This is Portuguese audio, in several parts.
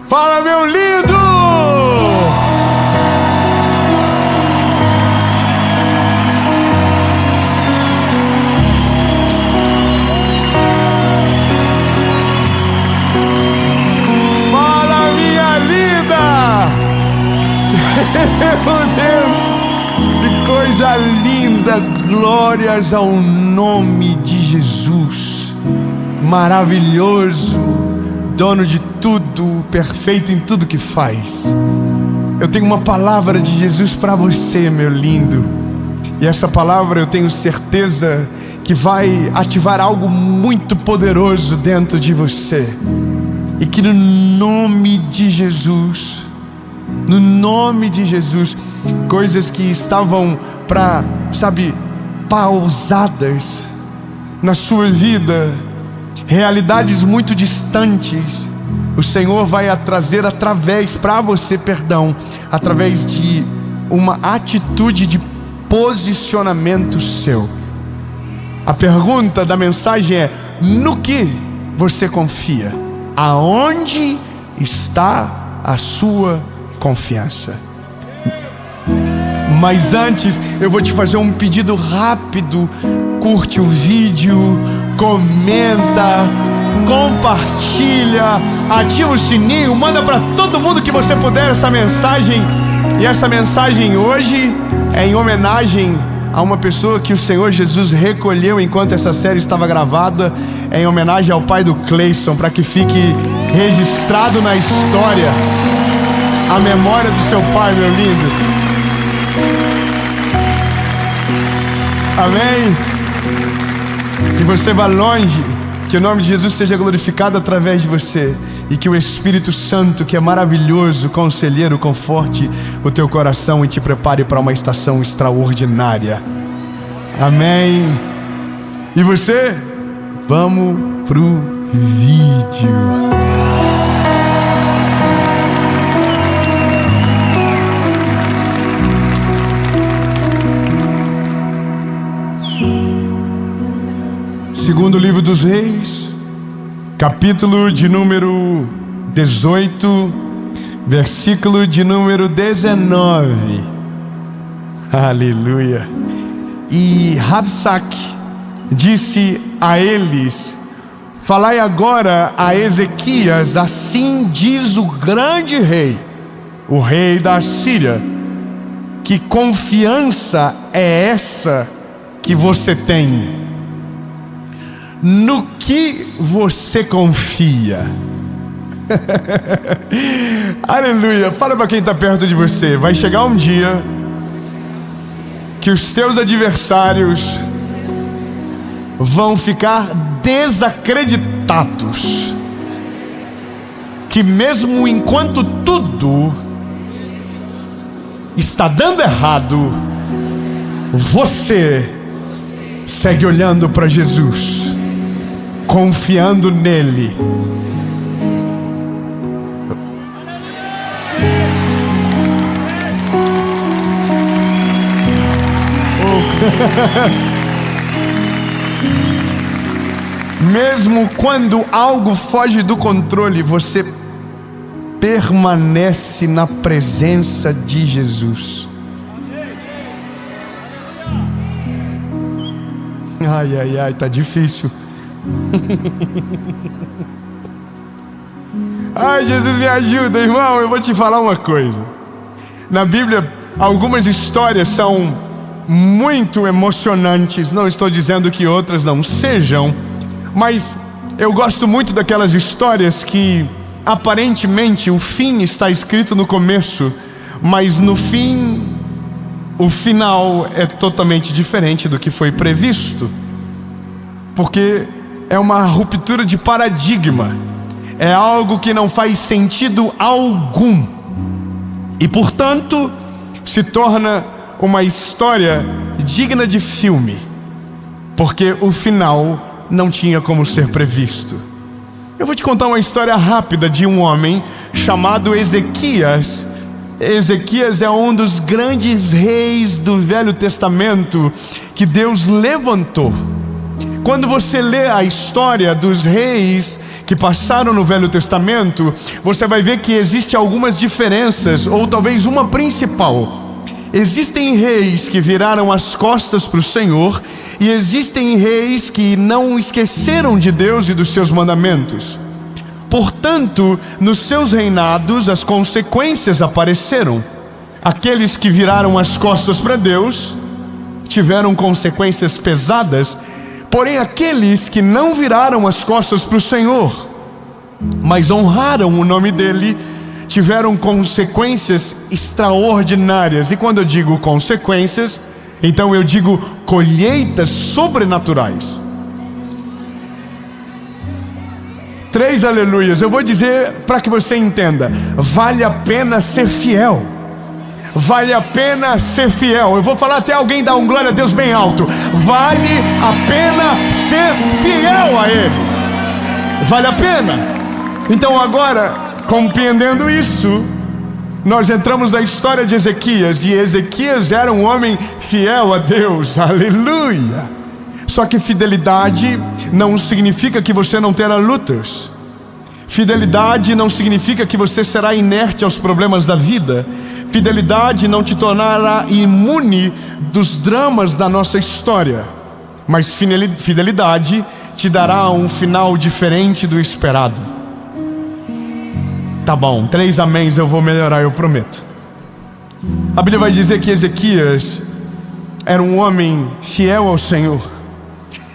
Fala, meu lindo! Fala, minha linda! Meu Deus! Que coisa linda! Glórias ao nome de Jesus! Maravilhoso! Dono de tudo, perfeito em tudo que faz. Eu tenho uma palavra de Jesus para você, meu lindo. E essa palavra eu tenho certeza que vai ativar algo muito poderoso dentro de você. E que no nome de Jesus, coisas que estavam pausadas na sua vida, realidades muito distantes, o Senhor vai trazer através de uma atitude de posicionamento seu. A pergunta da mensagem é: no que você confia? Aonde está a sua confiança? Mas antes, eu vou te fazer um pedido rápido. Curte o vídeo, comenta, compartilha, ativa o sininho, manda para todo mundo que você puder essa mensagem. E essa mensagem hoje é em homenagem a uma pessoa que o Senhor Jesus recolheu enquanto essa série estava gravada. É em homenagem ao pai do Cleison, para que fique registrado na história a memória do seu pai, meu lindo. Amém? Que você vá longe, que o nome de Jesus seja glorificado através de você, e que o Espírito Santo, que é maravilhoso, conselheiro, conforte o teu coração e te prepare para uma estação extraordinária. Amém? E você? Vamos pro vídeo. Segundo livro dos Reis, capítulo de número 18, versículo de número 19. Aleluia. E Rabsaque disse a eles: falai agora a Ezequias, assim diz o grande rei, o rei da Síria, que confiança é essa que você tem? No que você confia? Aleluia. Fala para quem está perto de você. Vai chegar um dia que os teus adversários vão ficar desacreditados, que mesmo enquanto tudo está dando errado, você segue olhando para Jesus, confiando nele. Mesmo quando algo foge do controle, você permanece na presença de Jesus. Ai, tá difícil. Ai, Jesus, me ajuda, irmão. Eu vou te falar uma coisa. Na Bíblia, algumas histórias são muito emocionantes. Não estou dizendo que outras não sejam, mas eu gosto muito daquelas histórias que aparentemente o fim está escrito no começo, mas no fim, o final é totalmente diferente do que foi previsto, porque é uma ruptura de paradigma, é algo que não faz sentido algum, e portanto se torna uma história digna de filme, porque o final não tinha como ser previsto. Eu vou te contar uma história rápida de um homem chamado Ezequias. Ezequias é um dos grandes reis do Velho Testamento que Deus levantou. Quando você lê a história dos reis que passaram no Velho Testamento, você vai ver que existem algumas diferenças, ou talvez uma principal. Existem reis que viraram as costas para o Senhor, e existem reis que não esqueceram de Deus e dos seus mandamentos. Portanto, nos seus reinados as consequências apareceram. Aqueles que viraram as costas para Deus tiveram consequências pesadas, porém aqueles que não viraram as costas para o Senhor, mas honraram o nome dele, tiveram consequências extraordinárias. E quando eu digo consequências, então eu digo colheitas sobrenaturais. 3 aleluias. Eu vou dizer para que você entenda: vale a pena ser fiel. Vale a pena ser fiel. Eu vou falar até alguém dar um glória a Deus bem alto. Vale a pena ser fiel a Ele. Vale a pena. Então agora, compreendendo isso, nós entramos na história de Ezequias. E Ezequias era um homem fiel a Deus. Aleluia. Só que fidelidade não significa que você não terá lutas. Fidelidade não significa que você será inerte aos problemas da vida. Fidelidade não te tornará imune dos dramas da nossa história. Mas fidelidade te dará um final diferente do esperado. Tá bom, 3 améns, eu vou melhorar, eu prometo. A Bíblia vai dizer que Ezequias era um homem fiel ao Senhor.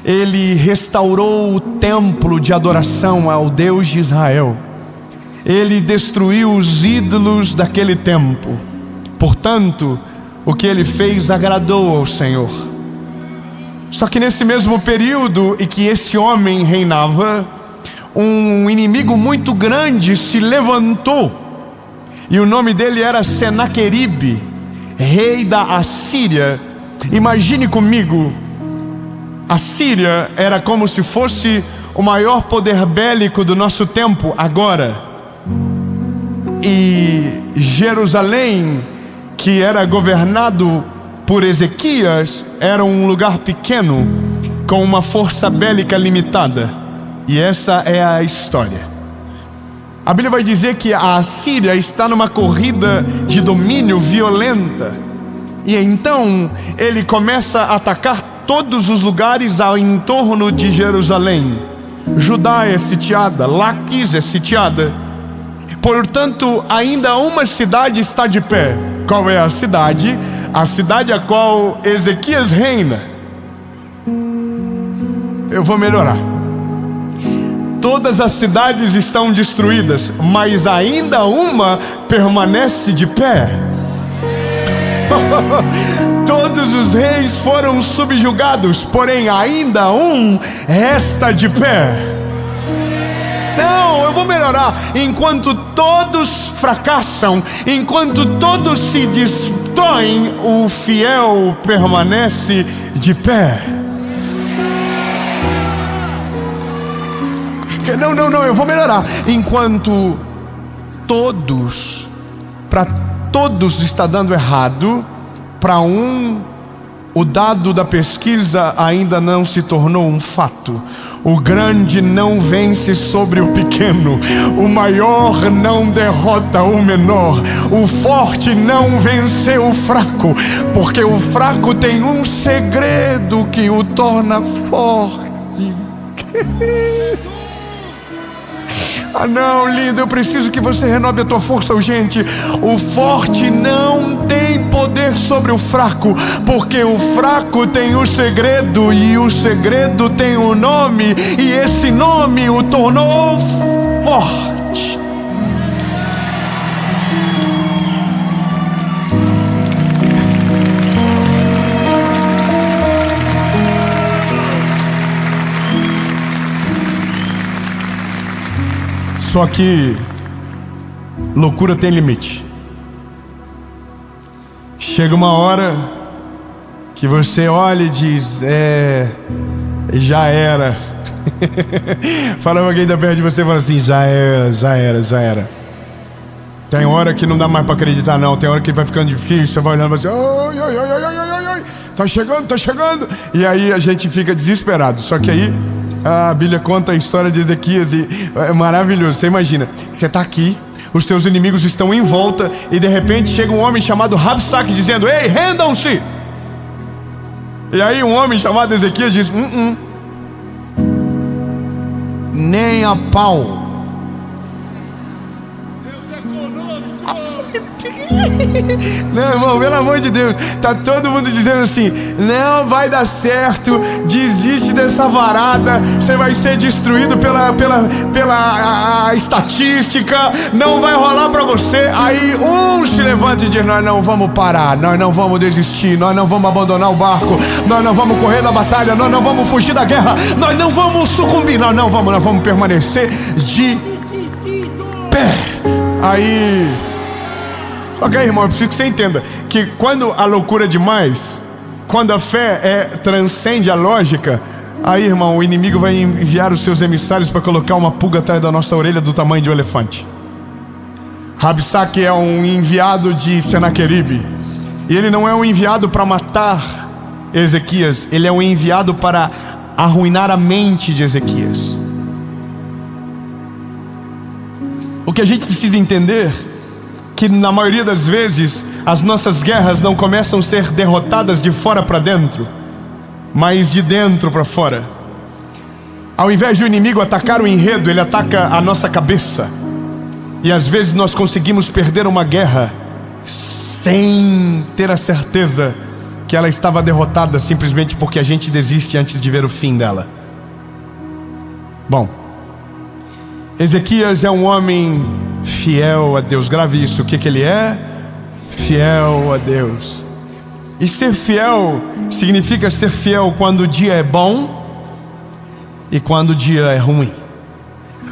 Ele restaurou o templo de adoração ao Deus de Israel. Ele destruiu os ídolos daquele tempo. Portanto, o que ele fez agradou ao Senhor. Só que nesse mesmo período em que esse homem reinava, um inimigo muito grande se levantou. E o nome dele era Senaqueribe, rei da Assíria. Imagine comigo, a Síria era como se fosse o maior poder bélico do nosso tempo agora. E Jerusalém, que era governado por Ezequias, era um lugar pequeno, com uma força bélica limitada. E essa é a história. A Bíblia vai dizer que a Assíria está numa corrida de domínio violenta. E então ele começa a atacar todos os lugares ao entorno de Jerusalém. Judá é sitiada, Laquis é sitiada. Portanto, ainda uma cidade está de pé. Qual é a cidade? A cidade a qual Ezequias reina. Eu vou melhorar. Todas as cidades estão destruídas, mas ainda uma permanece de pé. Todos os reis foram subjugados, porém ainda um resta de pé. Não, eu vou melhorar. Enquanto todos fracassam, enquanto todos se destroem, o fiel permanece de pé. Não, eu vou melhorar. Enquanto todos, para todos está dando errado, para um, o dado da pesquisa ainda não se tornou um fato. O grande não vence sobre o pequeno, o maior não derrota o menor, o forte não venceu o fraco, porque o fraco tem um segredo que o torna forte. Ah não, lindo, eu preciso que você renove a tua força urgente. O forte não tem poder sobre o fraco, porque o fraco tem o segredo, e o segredo tem o nome, e esse nome o tornou forte. Só que loucura tem limite. Chega uma hora que você olha e diz: já era. Fala pra quem tá perto de você e fala assim: já era. Tem hora que não dá mais pra acreditar não. Tem hora que vai ficando difícil. Você vai olhando e vai assim: ai, tá chegando. E aí a gente fica desesperado. Só que aí A Bíblia conta a história de Ezequias e é maravilhoso. Você imagina, você está aqui, os teus inimigos estão em volta e de repente chega um homem chamado Rabsaque dizendo: ei, rendam-se! E aí um homem chamado Ezequias diz: nem a pau. Não, irmão, pelo amor de Deus, tá todo mundo dizendo assim: não vai dar certo, desiste dessa varada, você vai ser destruído pela estatística, não vai rolar pra você. Aí um se levanta e diz: nós não vamos parar, nós não vamos desistir, nós não vamos abandonar o barco, nós não vamos correr da batalha, nós não vamos fugir da guerra, nós não vamos sucumbir, nós vamos permanecer de pé. Aí... Ok, irmão, eu preciso que você entenda que quando a loucura é demais, quando a fé transcende a lógica, aí, irmão, o inimigo vai enviar os seus emissários para colocar uma pulga atrás da nossa orelha do tamanho de um elefante. Rabsaque é um enviado de Senaqueribe, e ele não é um enviado para matar Ezequias, ele é um enviado para arruinar a mente de Ezequias. O que a gente precisa entender que na maioria das vezes as nossas guerras não começam a ser derrotadas de fora para dentro, mas de dentro para fora. Ao invés de o inimigo atacar o enredo, ele ataca a nossa cabeça. E às vezes nós conseguimos perder uma guerra sem ter a certeza que ela estava derrotada, simplesmente porque a gente desiste antes de ver o fim dela. Bom, Ezequias é um homem fiel a Deus. Grave isso, o que ele é? Fiel a Deus. E ser fiel significa ser fiel quando o dia é bom e quando o dia é ruim.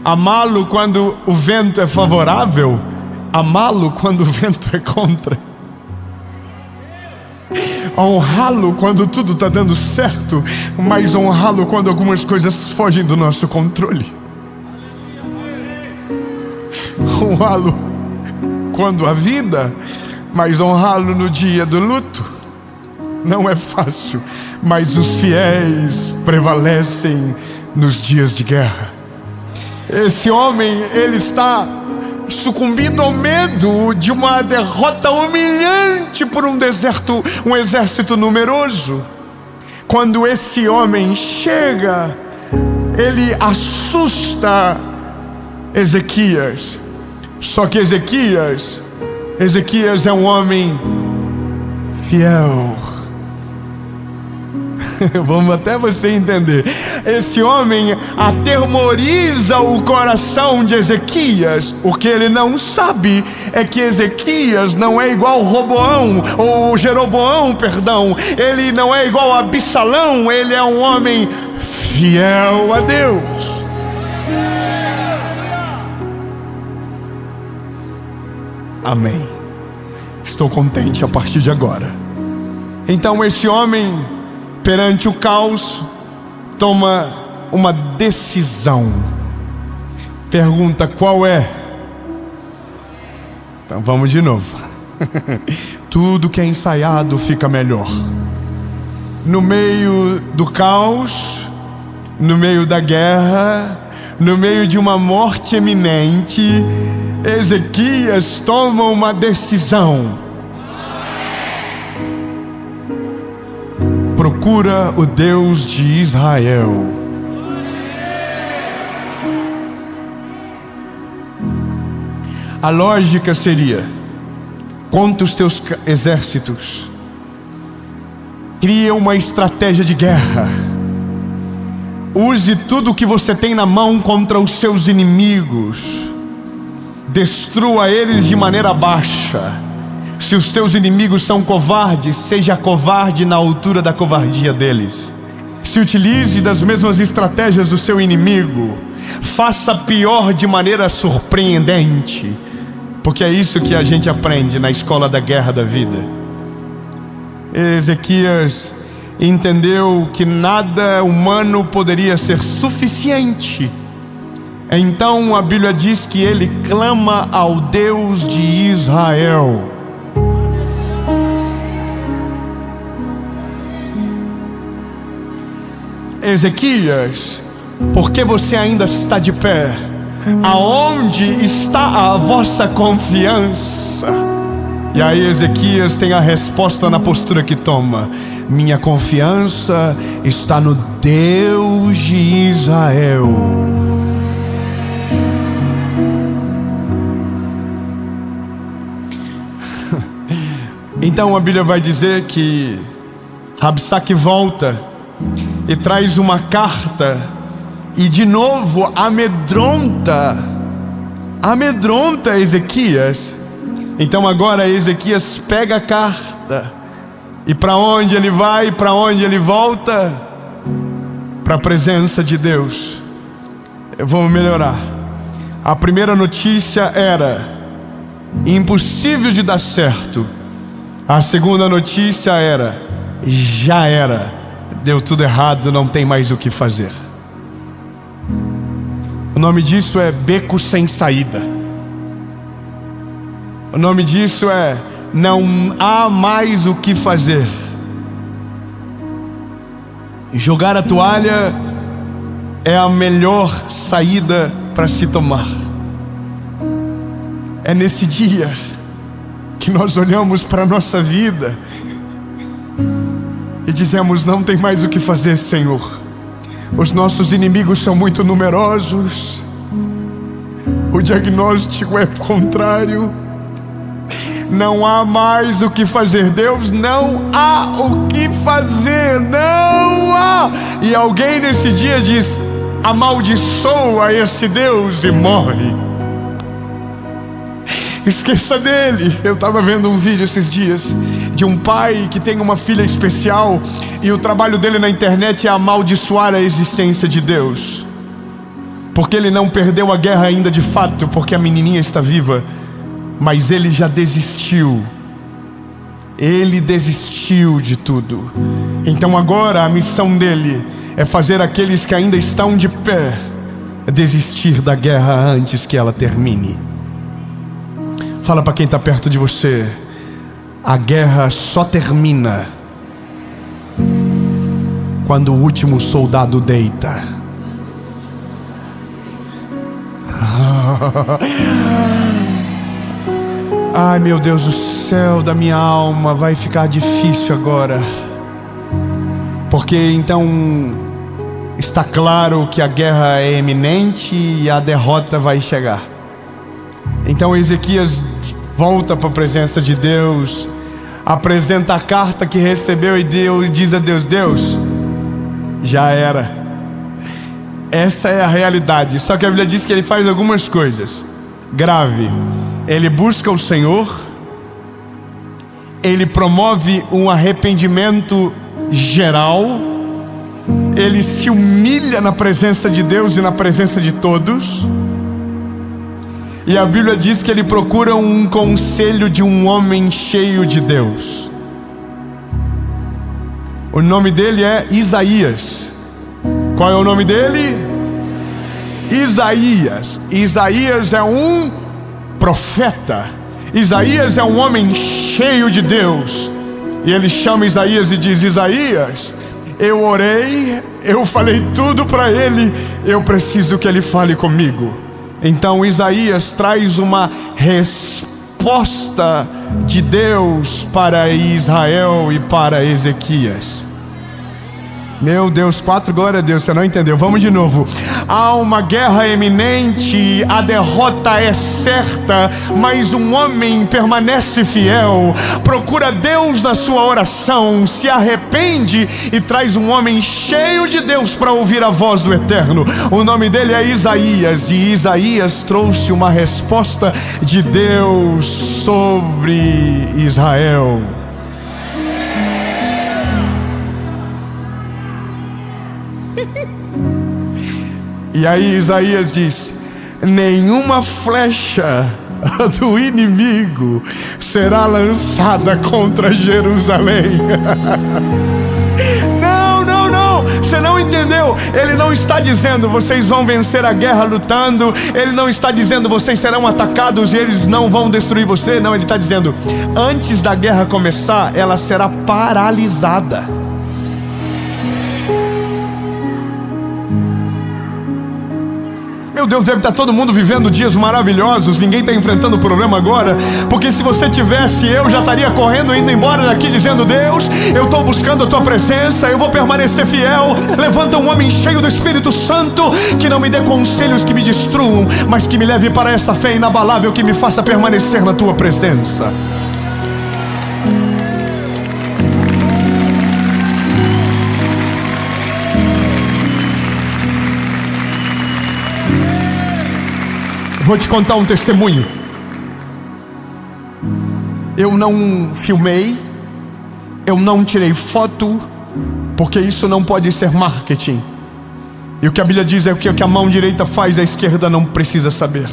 Amá-lo quando o vento é favorável, amá-lo quando o vento é contra. Honrá-lo quando tudo está dando certo, mas honrá-lo quando algumas coisas fogem do nosso controle. Honrá-lo quando a vida, mas honrá-lo no dia do luto. Não é fácil, mas os fiéis prevalecem nos dias de guerra. Esse homem, ele está sucumbindo ao medo de uma derrota humilhante por um exército numeroso. Quando esse homem chega, ele assusta Ezequias. Só que Ezequias é um homem fiel. Vamos até você entender. Esse homem atemoriza o coração de Ezequias. O que ele não sabe é que Ezequias não é igual Roboão, ou Jeroboão, perdão. Ele não é igual a Absalão. Ele é um homem fiel a Deus. Amém. Estou contente a partir de agora. Então esse homem, perante o caos, toma uma decisão. Pergunta: qual é? Então vamos de novo. Tudo que é ensaiado fica melhor. No meio do caos, no meio da guerra, no meio de uma morte iminente, Ezequias toma uma decisão. Procura o Deus de Israel. A lógica seria: conta os teus exércitos, cria uma estratégia de guerra, use tudo o que você tem na mão contra os seus inimigos, destrua eles de maneira baixa. Se os teus inimigos são covardes, seja covarde na altura da covardia deles. Se utilize das mesmas estratégias do seu inimigo, faça pior de maneira surpreendente, porque é isso que a gente aprende na escola da guerra da vida. Ezequias entendeu que nada humano poderia ser suficiente. Então a Bíblia diz que ele clama ao Deus de Israel. Ezequias Por que você ainda está de pé? Aonde está a vossa confiança? E aí Ezequias tem a resposta na postura que toma: minha confiança está no Deus de Israel. Então a Bíblia vai dizer que Rabsaque volta e traz uma carta e de novo amedronta Ezequias. Então agora Ezequias pega a carta e para onde ele vai, para onde ele volta? Para a presença de Deus. Eu vou melhorar. A primeira notícia era impossível de dar certo. A segunda notícia era: já era, deu tudo errado, não tem mais o que fazer. O nome disso é beco sem saída. O nome disso é: não há mais o que fazer. Jogar a toalha é a melhor saída para se tomar. É nesse dia que nós olhamos para a nossa vida e dizemos: não tem mais o que fazer, Senhor. Os nossos inimigos são muito numerosos. O diagnóstico é contrário. Não há mais o que fazer. Deus, não há o que fazer. Não há. E alguém nesse dia diz: amaldiçoa esse Deus e morre. Esqueça dele. Eu estava vendo um vídeo esses dias de um pai que tem uma filha especial e o trabalho dele na internet é amaldiçoar a existência de Deus, porque ele não perdeu a guerra ainda de fato, porque a menininha está viva, mas ele já desistiu. Ele desistiu de tudo. Então agora a missão dele é fazer aqueles que ainda estão de pé desistir da guerra antes que ela termine. Fala para quem está perto de você: a guerra só termina quando o último soldado deita. Ai, meu Deus do céu, da minha alma, vai ficar difícil agora, porque então está claro que a guerra é iminente e a derrota vai chegar. Então Ezequias volta para a presença de Deus, apresenta a carta que recebeu e diz a Deus: Deus, já era. Essa é a realidade. Só que a Bíblia diz que ele faz algumas coisas grave. Ele busca o Senhor, ele promove um arrependimento geral, ele se humilha na presença de Deus e na presença de todos. E a Bíblia diz que ele procura um conselho de um homem cheio de Deus. O nome dele é Isaías. Qual é o nome dele? Isaías. Isaías é um profeta. Isaías é um homem cheio de Deus. E ele chama Isaías e diz: Isaías, eu orei, eu falei tudo para ele, eu preciso que ele fale comigo. Então Isaías traz uma resposta de Deus para Israel e para Ezequias. Meu Deus, 4, glória a Deus, você não entendeu, vamos de novo. Há uma guerra iminente, a derrota é certa, mas um homem permanece fiel, procura Deus na sua oração, se arrepende e traz um homem cheio de Deus para ouvir a voz do Eterno. O nome dele é Isaías, e Isaías trouxe uma resposta de Deus sobre Israel. E aí Isaías diz: nenhuma flecha do inimigo será lançada contra Jerusalém. Não, você não entendeu. Ele não está dizendo vocês vão vencer a guerra lutando. Ele não está dizendo vocês serão atacados e eles não vão destruir você. Não, ele está dizendo: antes da guerra começar, ela será paralisada. Meu Deus, deve estar todo mundo vivendo dias maravilhosos, ninguém está enfrentando problema agora, porque se você tivesse, eu já estaria correndo, indo embora daqui dizendo: Deus, eu estou buscando a tua presença, eu vou permanecer fiel. Levanta um homem cheio do Espírito Santo, que não me dê conselhos que me destruam, mas que me leve para essa fé inabalável, que me faça permanecer na tua presença. Vou te contar um testemunho. Eu não filmei, eu não tirei foto, porque isso não pode ser marketing. E o que a Bíblia diz é que o que a mão direita faz, a esquerda não precisa saber.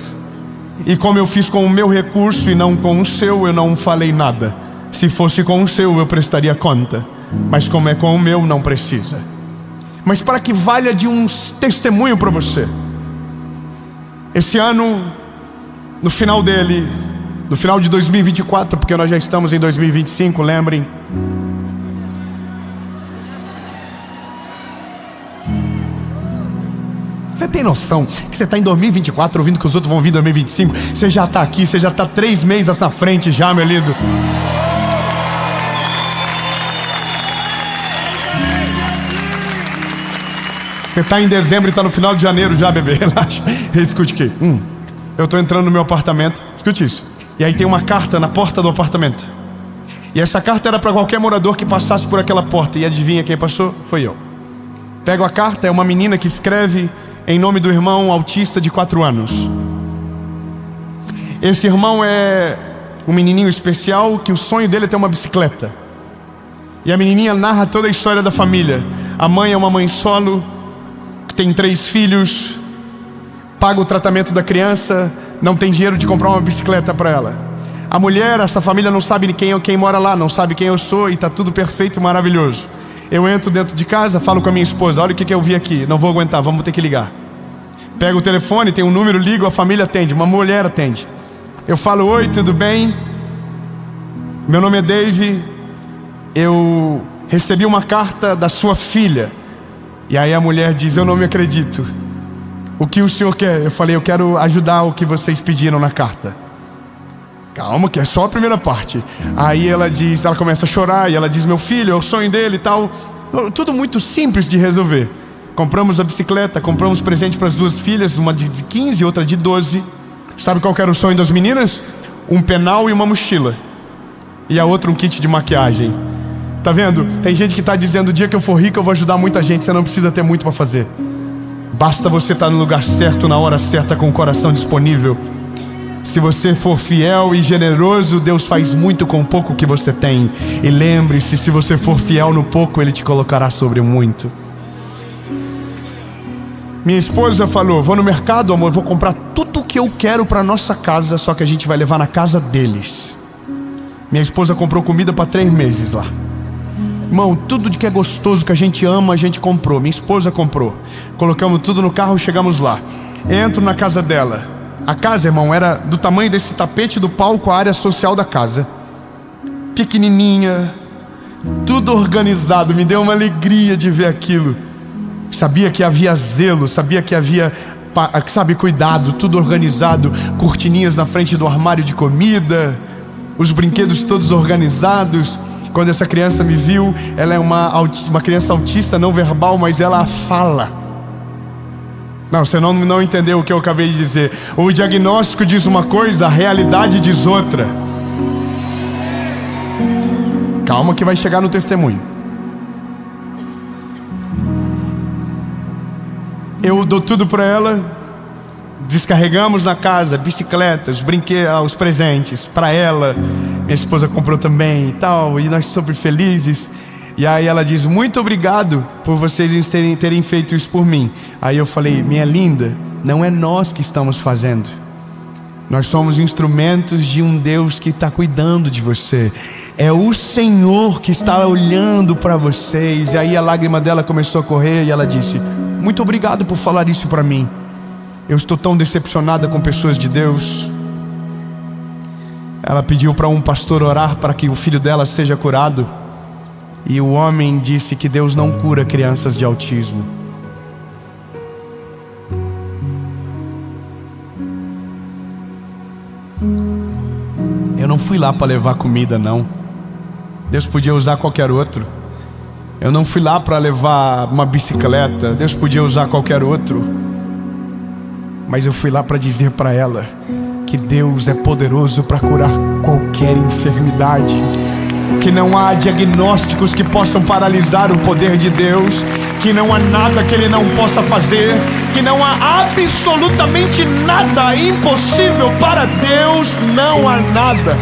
E como eu fiz com o meu recurso e não com o seu, eu não falei nada. Se fosse com o seu, eu prestaria conta, mas como é com o meu, não precisa. Mas para que valha de um testemunho para você, esse ano, no final dele, no final de 2024, porque nós já estamos em 2025, lembrem. Você tem noção que você está em 2024 ouvindo que os outros vão vir em 2025? Você já está aqui, você já está 3 meses na frente já, meu lindo. Você está em dezembro e está no final de janeiro já, bebê, relaxa. Escute aqui. Eu estou entrando no meu apartamento, escute isso. E aí tem uma carta na porta do apartamento. E essa carta era para qualquer morador que passasse por aquela porta. E adivinha quem passou? Foi eu. Pego a carta, é uma menina que escreve em nome do irmão autista de 4 anos. Esse irmão é um menininho especial, que o sonho dele é ter uma bicicleta. E a menininha narra toda a história da família. A mãe é uma mãe solo, tem 3 filhos, paga o tratamento da criança, não tem dinheiro de comprar uma bicicleta para ela. A mulher, essa família não sabe quem mora lá, não sabe quem eu sou, e está tudo perfeito e maravilhoso. Eu entro dentro de casa, falo com a minha esposa: olha o que eu vi aqui, não vou aguentar, vamos ter que ligar. Pego o telefone, tem um número, ligo, a família atende, uma mulher atende. Eu falo: oi, tudo bem? Meu nome é Dave, eu recebi uma carta da sua filha. E aí a mulher diz: eu não me acredito. O que o senhor quer? Eu falei: eu quero ajudar o que vocês pediram na carta. Calma, que é só a primeira parte. Aí ela começa a chorar e ela diz: meu filho, é o sonho dele e tal. Tudo muito simples de resolver. Compramos a bicicleta, compramos presente para as 2 filhas, uma de 15 e outra de 12. Sabe qual que era o sonho das meninas? Um penal e uma mochila. E a outra um kit de maquiagem. Tá vendo? Tem gente que está dizendo: o dia que eu for rico eu vou ajudar muita gente. Você não precisa ter muito para fazer. Basta você estar no lugar certo, na hora certa, com o coração disponível. Se você for fiel e generoso, Deus faz muito com o pouco que você tem. E lembre-se, se você for fiel no pouco, Ele te colocará sobre muito. Minha esposa falou: vou no mercado, amor, vou comprar tudo o que eu quero para nossa casa, só que a gente vai levar na casa deles. Minha esposa comprou comida para 3 meses lá. Irmão, tudo de que é gostoso, que a gente ama, a gente comprou. Minha esposa comprou. Colocamos tudo no carro, chegamos lá. Entro na casa dela. A casa, irmão, era do tamanho desse tapete do palco, a área social da casa. Pequenininha, tudo organizado. Me deu uma alegria de ver aquilo. Sabia que havia zelo, sabia que havia, cuidado, tudo organizado. Cortininhas na frente do armário de comida, os brinquedos todos organizados. Quando essa criança me viu, ela é uma criança autista não verbal, mas ela fala. Não, você não entendeu o que eu acabei de dizer. O diagnóstico diz uma coisa, a realidade diz outra. Calma que vai chegar no testemunho. Eu dou tudo para ela. Descarregamos na casa, bicicletas, brinquedos, os presentes para ela. Minha esposa comprou também e tal, e nós super felizes. E aí ela diz: muito obrigado por vocês terem feito isso por mim. Aí eu falei: minha linda, não é nós que estamos fazendo. Nós somos instrumentos de um Deus que está cuidando de você. É o Senhor que está olhando para vocês. E aí a lágrima dela começou a correr e ela disse: muito obrigado por falar isso para mim. Eu estou tão decepcionada com pessoas de Deus. Ela pediu para um pastor orar para que o filho dela seja curado. E o homem disse que Deus não cura crianças de autismo. não fui lá para levar comida, não. Deus podia usar qualquer outro. Eu não fui lá para levar uma bicicleta. Deus podia usar qualquer outro. Mas eu fui lá para dizer para ela que Deus é poderoso para curar qualquer enfermidade, que não há diagnósticos que possam paralisar o poder de Deus, que não há nada que Ele não possa fazer, que não há absolutamente nada impossível para Deus. Não há nada.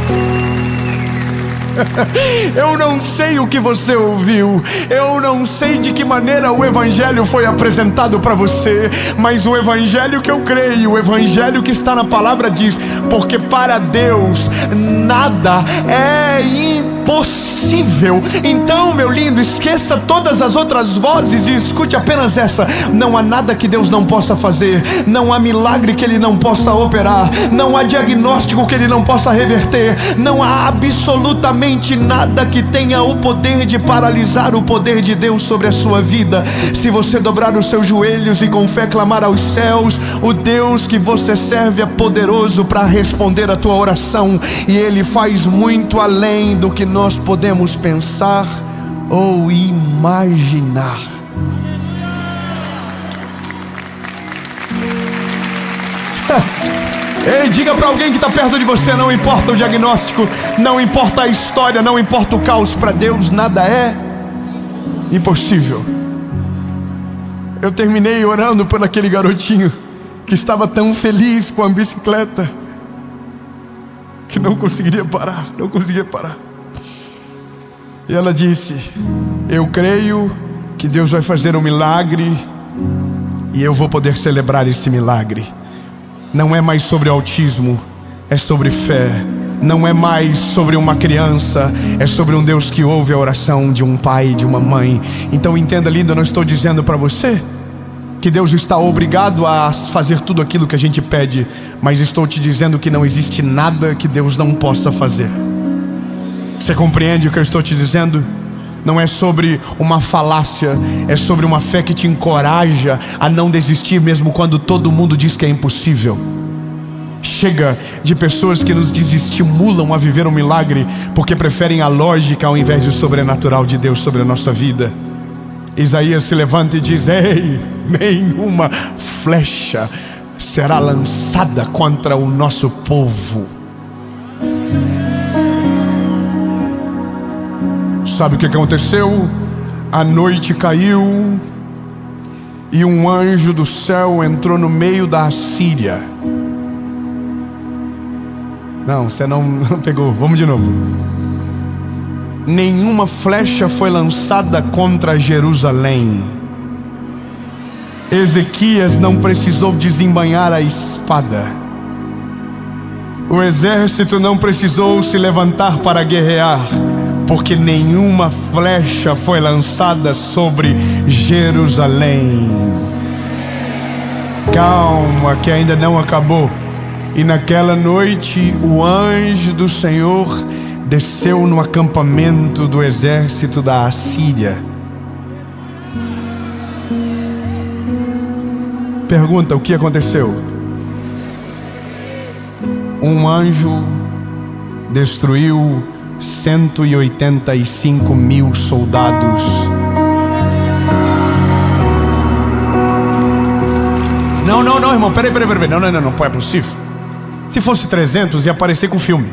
Eu não sei o que você ouviu, eu não sei de que maneira o Evangelho foi apresentado para você, mas o Evangelho que eu creio, o Evangelho que está na palavra diz: porque para Deus nada é impossível. Então, meu lindo, esqueça todas as outras vozes e escute apenas essa: não há nada que Deus não possa fazer, não há milagre que Ele não possa operar, não há diagnóstico que Ele não possa reverter, não há absolutamente nada que tenha o poder de paralisar o poder de Deus sobre a sua vida. Se você dobrar os seus joelhos e com fé clamar aos céus, o Deus que você serve é poderoso para responder a tua oração, e Ele faz muito além do que nós podemos pensar ou imaginar. Ei, diga para alguém que está perto de você: não importa o diagnóstico, não importa a história, não importa o caos, para Deus nada é impossível. Eu terminei orando por aquele garotinho que estava tão feliz com a bicicleta que não conseguia parar. E ela disse: eu creio que Deus vai fazer um milagre e eu vou poder celebrar esse milagre. Não é mais sobre autismo, é sobre fé. Não é mais sobre uma criança, é sobre um Deus que ouve a oração de um pai e de uma mãe. Então entenda, lindo, eu não estou dizendo para você que Deus está obrigado a fazer tudo aquilo que a gente pede, mas estou te dizendo que não existe nada que Deus não possa fazer. Você compreende o que eu estou te dizendo? Não é sobre uma falácia, é sobre uma fé que te encoraja a não desistir mesmo quando todo mundo diz que é impossível. Chega de pessoas que nos desestimulam a viver um milagre porque preferem a lógica ao invés do sobrenatural de Deus sobre a nossa vida. Isaías se levanta e diz: ei, nenhuma flecha será lançada contra o nosso povo. Sabe o que aconteceu? A noite caiu e um anjo do céu entrou no meio da Assíria. Não, você não pegou. Vamos de novo. Nenhuma flecha foi lançada contra Jerusalém. Ezequias não precisou desembainhar a espada. O exército não precisou se levantar para guerrear, porque nenhuma flecha foi lançada sobre Jerusalém. Calma, que ainda não acabou. E naquela noite o anjo do Senhor desceu no acampamento do exército da Assíria. Pergunta: o que aconteceu? Um anjo destruiu 185 mil soldados. Não, irmão, peraí, não é possível. Se fosse 300 ia aparecer com filme.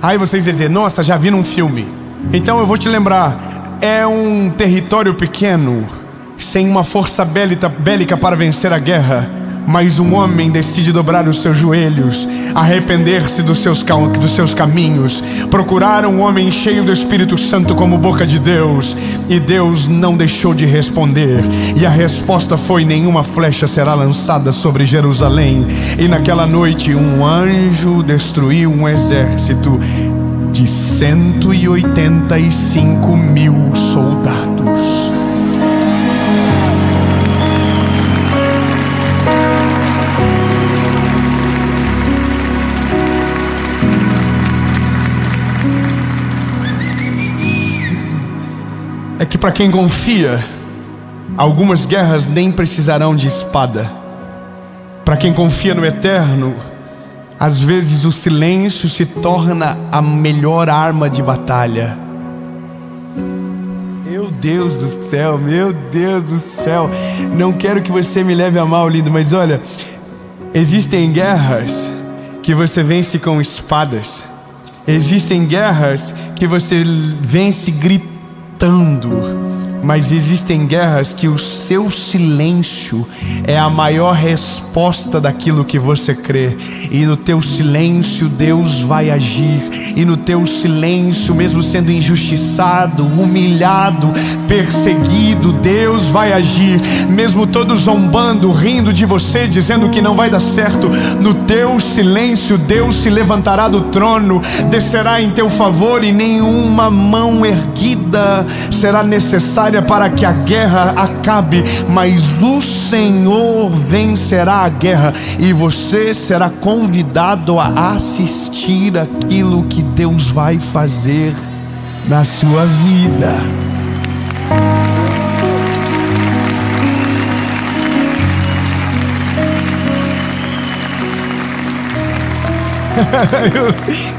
Aí vocês dizer: nossa, já vi num filme. Então eu vou te lembrar: é um território pequeno, sem uma força bélica para vencer a guerra, mas um homem decide dobrar os seus joelhos, arrepender-se dos seus caminhos, procurar um homem cheio do Espírito Santo como boca de Deus, e Deus não deixou de responder, e a resposta foi: nenhuma flecha será lançada sobre Jerusalém. E naquela noite um anjo destruiu um exército de 185 mil soldados. É que para quem confia, algumas guerras nem precisarão de espada. Para quem confia no eterno, Às vezes o silêncio se torna a melhor arma de batalha. Meu Deus do céu, meu Deus do céu. Não quero que você me leve a mal, lindo, mas olha, existem guerras que você vence com espadas. Existem guerras que você vence gritando. Mas existem guerras que o seu silêncio é a maior resposta daquilo que você crê. E no teu silêncio Deus vai agir. E no teu silêncio, mesmo sendo injustiçado, humilhado, perseguido, Deus vai agir. Mesmo todos zombando, rindo de você, dizendo que não vai dar certo, no teu silêncio Deus se levantará do trono, descerá em teu favor, e nenhuma mão erguida será necessária para que a guerra acabe, mas o Senhor vencerá a guerra, e você será convidado a assistir aquilo que Deus vai fazer na sua vida.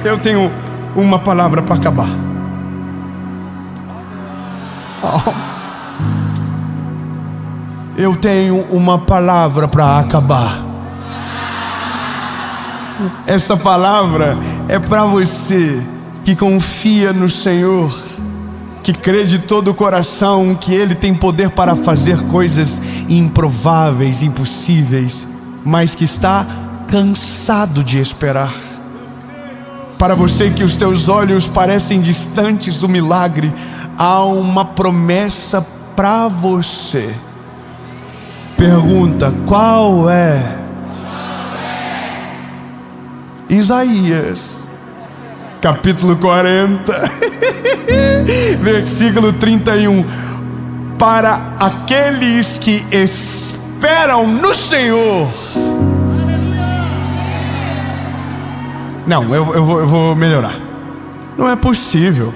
eu tenho uma palavra para acabar. Eu tenho uma palavra para acabar. Essa palavra é para você que confia no Senhor, que crê de todo o coração que Ele tem poder para fazer coisas improváveis, impossíveis, mas que está cansado de esperar. Para você que os teus olhos parecem distantes do milagre, há uma promessa para você. Pergunta: qual é? Isaías capítulo 40 versículo 31. Para aqueles que esperam no Senhor. Não, eu vou melhorar. Não é possível.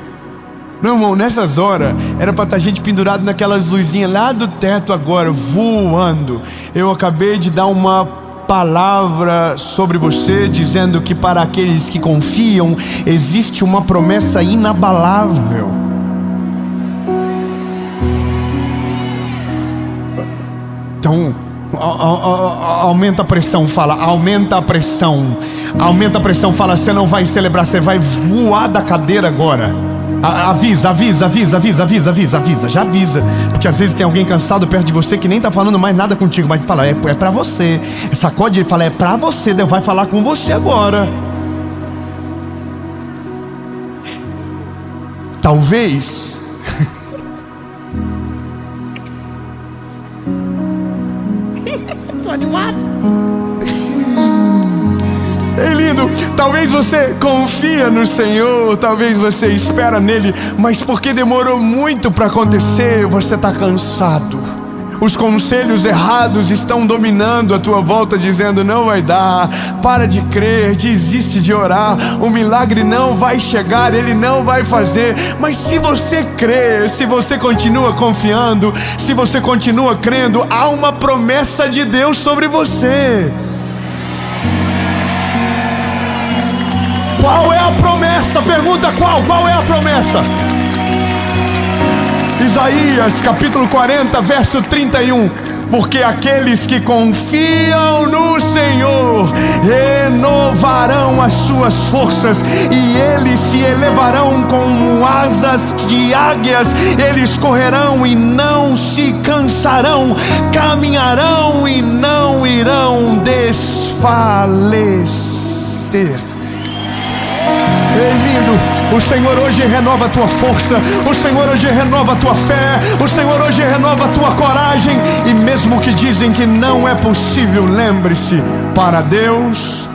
Não, irmão, nessas horas era para estar gente pendurado naquelas luzinhas lá do teto agora, voando. Eu acabei de dar uma palavra sobre você, dizendo que para aqueles que confiam existe uma promessa inabalável. Então, aumenta a pressão, fala, aumenta a pressão. Aumenta a pressão, fala, você não vai celebrar, você vai voar da cadeira agora. Avisa, já avisa. Porque às vezes tem alguém cansado perto de você que nem tá falando mais nada contigo, mas fala, é pra você. Sacode ele, fala, é pra você, Deus vai falar com você agora. Talvez tô animado. Ei, lindo, talvez você confia no Senhor, talvez você espera nele, mas porque demorou muito para acontecer, você está cansado. Os conselhos errados estão dominando a tua volta, dizendo, não vai dar, para de crer, desiste de orar, o milagre não vai chegar, ele não vai fazer. Mas se você crer, se você continua confiando, se você continua crendo, há uma promessa de Deus sobre você. Qual é a promessa? Pergunta qual é a promessa? Isaías capítulo 40 verso 31. Porque aqueles que confiam no Senhor renovarão as suas forças, e eles se elevarão com asas de águias. Eles correrão e não se cansarão, caminharão e não irão desfalecer. Ei, lindo, o Senhor hoje renova a tua força, o Senhor hoje renova a tua fé, o Senhor hoje renova a tua coragem. E mesmo que dizem que não é possível, lembre-se, para Deus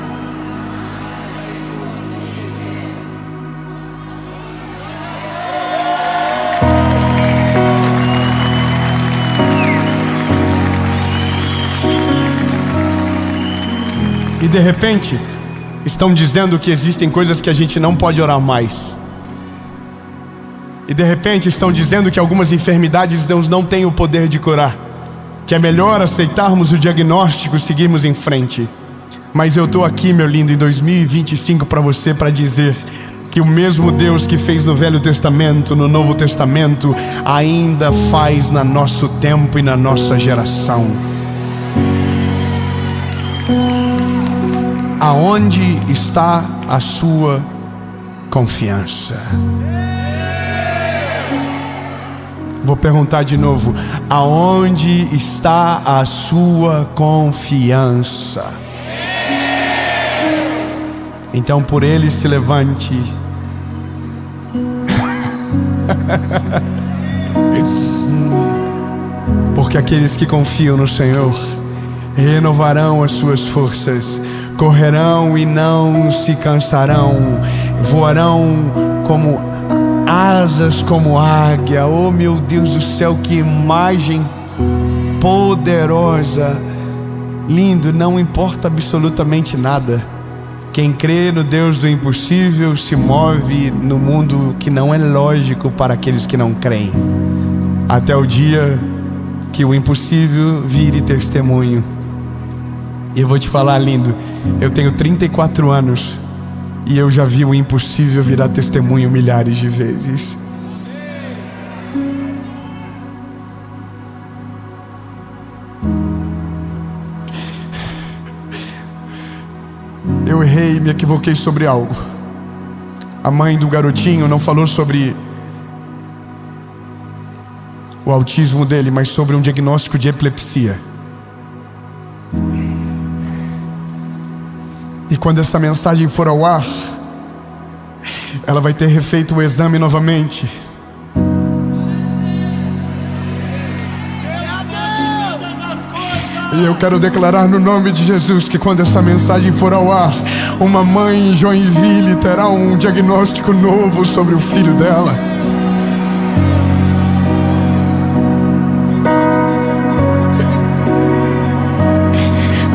e de repente estão dizendo que existem coisas que a gente não pode orar mais. E de repente estão dizendo que algumas enfermidades Deus não tem o poder de curar, que é melhor aceitarmos o diagnóstico e seguirmos em frente. Mas eu estou aqui, meu lindo, em 2025 para você, para dizer que o mesmo Deus que fez no Velho Testamento, no Novo Testamento, ainda faz no nosso tempo e na nossa geração. Aonde está a sua confiança? Vou perguntar de novo: aonde está a sua confiança? Então por ele se levante. Porque aqueles que confiam no Senhor renovarão as suas forças, correrão e não se cansarão, voarão como asas como águia. Oh meu Deus do céu, que imagem poderosa! Lindo, não importa absolutamente nada. Quem crê no Deus do impossível se move no mundo que não é lógico para aqueles que não creem, até o dia que o impossível vire testemunho. E eu vou te falar, lindo, eu tenho 34 anos e eu já vi o impossível virar testemunho milhares de vezes. Eu errei, me equivoquei sobre algo. A mãe do garotinho não falou sobre o autismo dele, mas sobre um diagnóstico de epilepsia. E quando essa mensagem for ao ar, ela vai ter refeito o exame novamente. E eu quero declarar no nome de Jesus que quando essa mensagem for ao ar, uma mãe em Joinville terá um diagnóstico novo sobre o filho dela.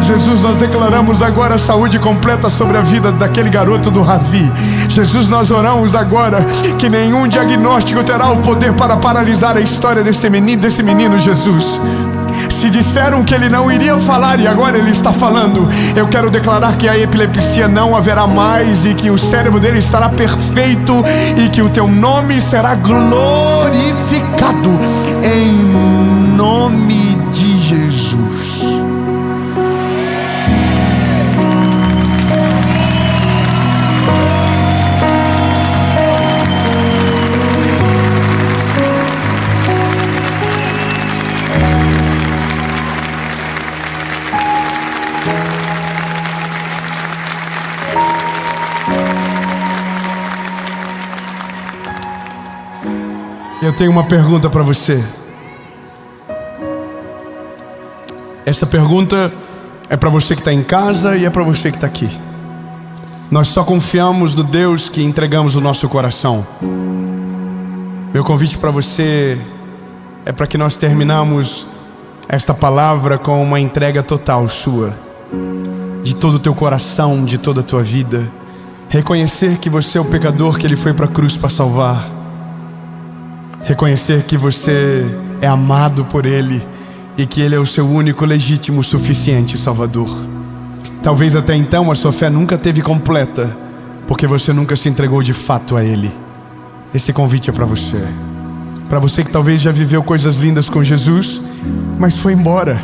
Jesus, nós declaramos agora a saúde completa sobre a vida daquele garoto do Ravi. Jesus, nós oramos agora que nenhum diagnóstico terá o poder para paralisar a história desse menino, Jesus. Se disseram que ele não iria falar e agora ele está falando, eu quero declarar que a epilepsia não haverá mais e que o cérebro dele estará perfeito e que o teu nome será glorificado em nome de Jesus. Eu tenho uma pergunta para você. Essa pergunta é para você que está em casa e é para você que está aqui. Nós só confiamos no Deus que entregamos o nosso coração. Meu convite para você é para que nós terminamos esta palavra com uma entrega total sua, de todo o teu coração, de toda a tua vida. Reconhecer que você é o pecador que Ele foi para a cruz para salvar. Reconhecer que você é amado por Ele e que Ele é o seu único, legítimo, suficiente Salvador. Talvez até então a sua fé nunca teve completa, porque você nunca se entregou de fato a Ele. Esse convite é para você. Para você que talvez já viveu coisas lindas com Jesus, mas foi embora,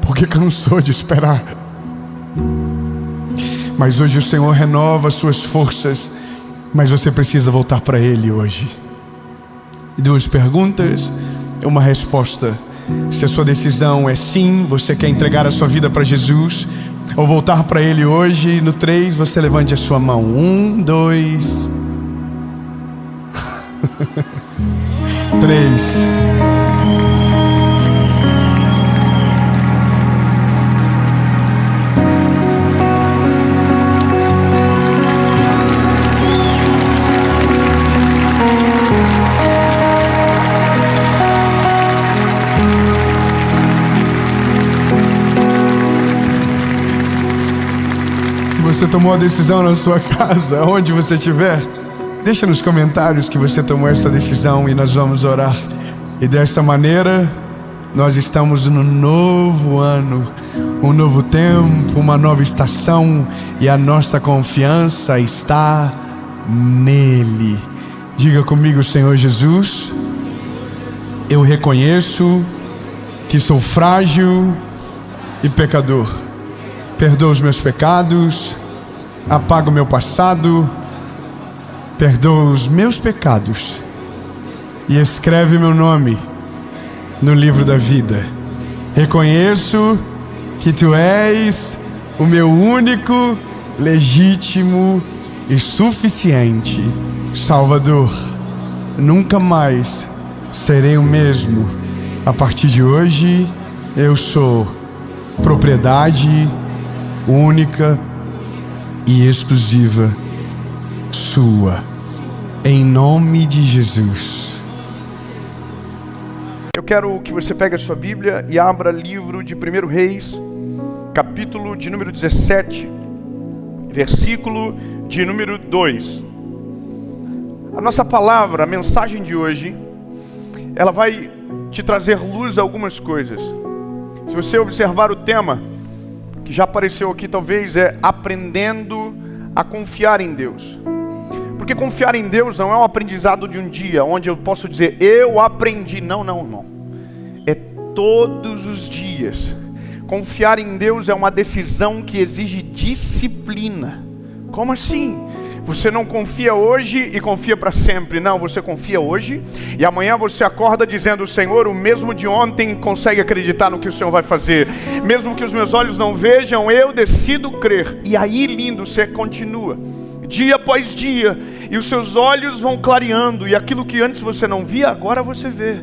porque cansou de esperar. Mas hoje o Senhor renova as suas forças, mas você precisa voltar para Ele hoje. 2 perguntas, uma resposta. Se a sua decisão é sim, você quer entregar a sua vida para Jesus ou voltar para Ele hoje, no 3 você levante a sua mão. 1, 2 3. Você tomou a decisão na sua casa, onde você estiver, deixa nos comentários que você tomou essa decisão e nós vamos orar. E dessa maneira, nós estamos no novo ano, um novo tempo, uma nova estação, e a nossa confiança está nele. Diga comigo: Senhor Jesus, eu reconheço que sou frágil e pecador. Perdoa os meus pecados, apaga o meu passado, perdoa os meus pecados e escreve meu nome no livro da vida. Reconheço que Tu és o meu único, legítimo e suficiente Salvador. Nunca mais serei o mesmo. A partir de hoje, eu sou propriedade única e exclusiva Sua. Em nome de Jesus. Eu quero que você pegue a sua Bíblia e abra livro de 1 Reis, capítulo de número 17, versículo de número 2. A nossa palavra, a mensagem de hoje, ela vai te trazer luz a algumas coisas. Se você observar o tema, que já apareceu aqui talvez, é aprendendo a confiar em Deus. Porque confiar em Deus não é um aprendizado de um dia, onde eu posso dizer, eu aprendi. Não, irmão. É todos os dias. Confiar em Deus é uma decisão que exige disciplina. Como assim? Você não confia hoje e confia para sempre. Não, você confia hoje e amanhã você acorda dizendo: Senhor, o mesmo de ontem consegue acreditar no que o Senhor vai fazer. Mesmo que os meus olhos não vejam, eu decido crer. E aí, lindo, você continua dia após dia, e os seus olhos vão clareando, e aquilo que antes você não via, agora você vê.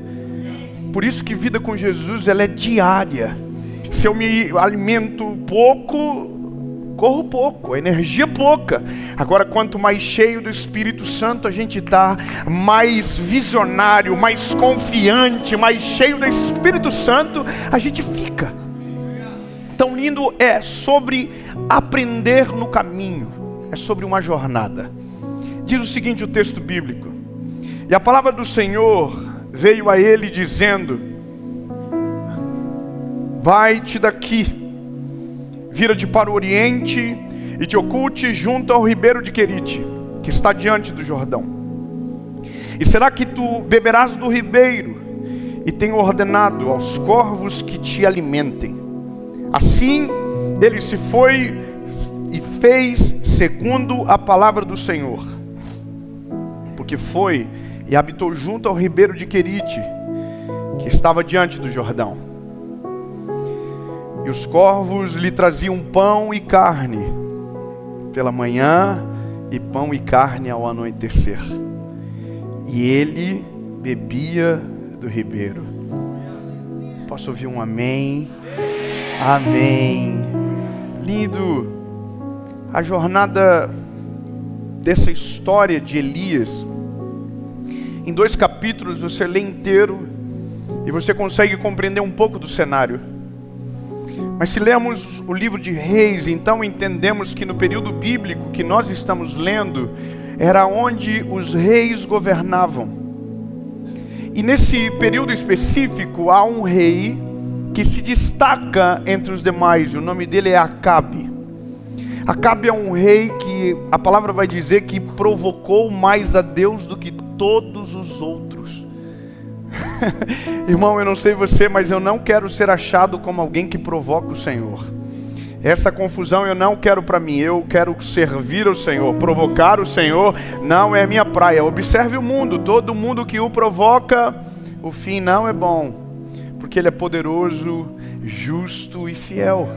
Por isso que vida com Jesus, ela é diária. Se eu me alimento pouco, corro pouco, a energia pouca. Agora, quanto mais cheio do Espírito Santo a gente está, mais visionário, mais confiante, mais cheio do Espírito Santo a gente fica. Tão lindo é sobre aprender no caminho. É sobre uma jornada. Diz o seguinte o texto bíblico: e a palavra do Senhor veio a ele dizendo: vai-te daqui, vira-te para o oriente e te oculte junto ao ribeiro de Querite, que está diante do Jordão. E será que tu beberás do ribeiro, e tenho ordenado aos corvos que te alimentem. Assim ele se foi e fez segundo a palavra do Senhor, porque foi e habitou junto ao ribeiro de Querite, que estava diante do Jordão. E os corvos lhe traziam pão e carne pela manhã, e pão e carne ao anoitecer, e ele bebia do ribeiro. Posso ouvir um amém? Amém. Lindo. A jornada dessa história de Elias, em 2 capítulos você lê inteiro e você consegue compreender um pouco do cenário. Mas se lemos o livro de Reis, então entendemos que no período bíblico que nós estamos lendo, era onde os reis governavam. E nesse período específico há um rei que se destaca entre os demais, o nome dele é Acabe. Acabe é um rei que a palavra vai dizer que provocou mais a Deus do que todos os outros. Irmão, eu não sei você, mas eu não quero ser achado como alguém que provoca o Senhor. Essa confusão eu não quero para mim. Eu quero servir ao Senhor. Provocar o Senhor não é minha praia. Observe o mundo, todo mundo que o provoca, o fim não é bom, porque Ele é poderoso, justo e fiel.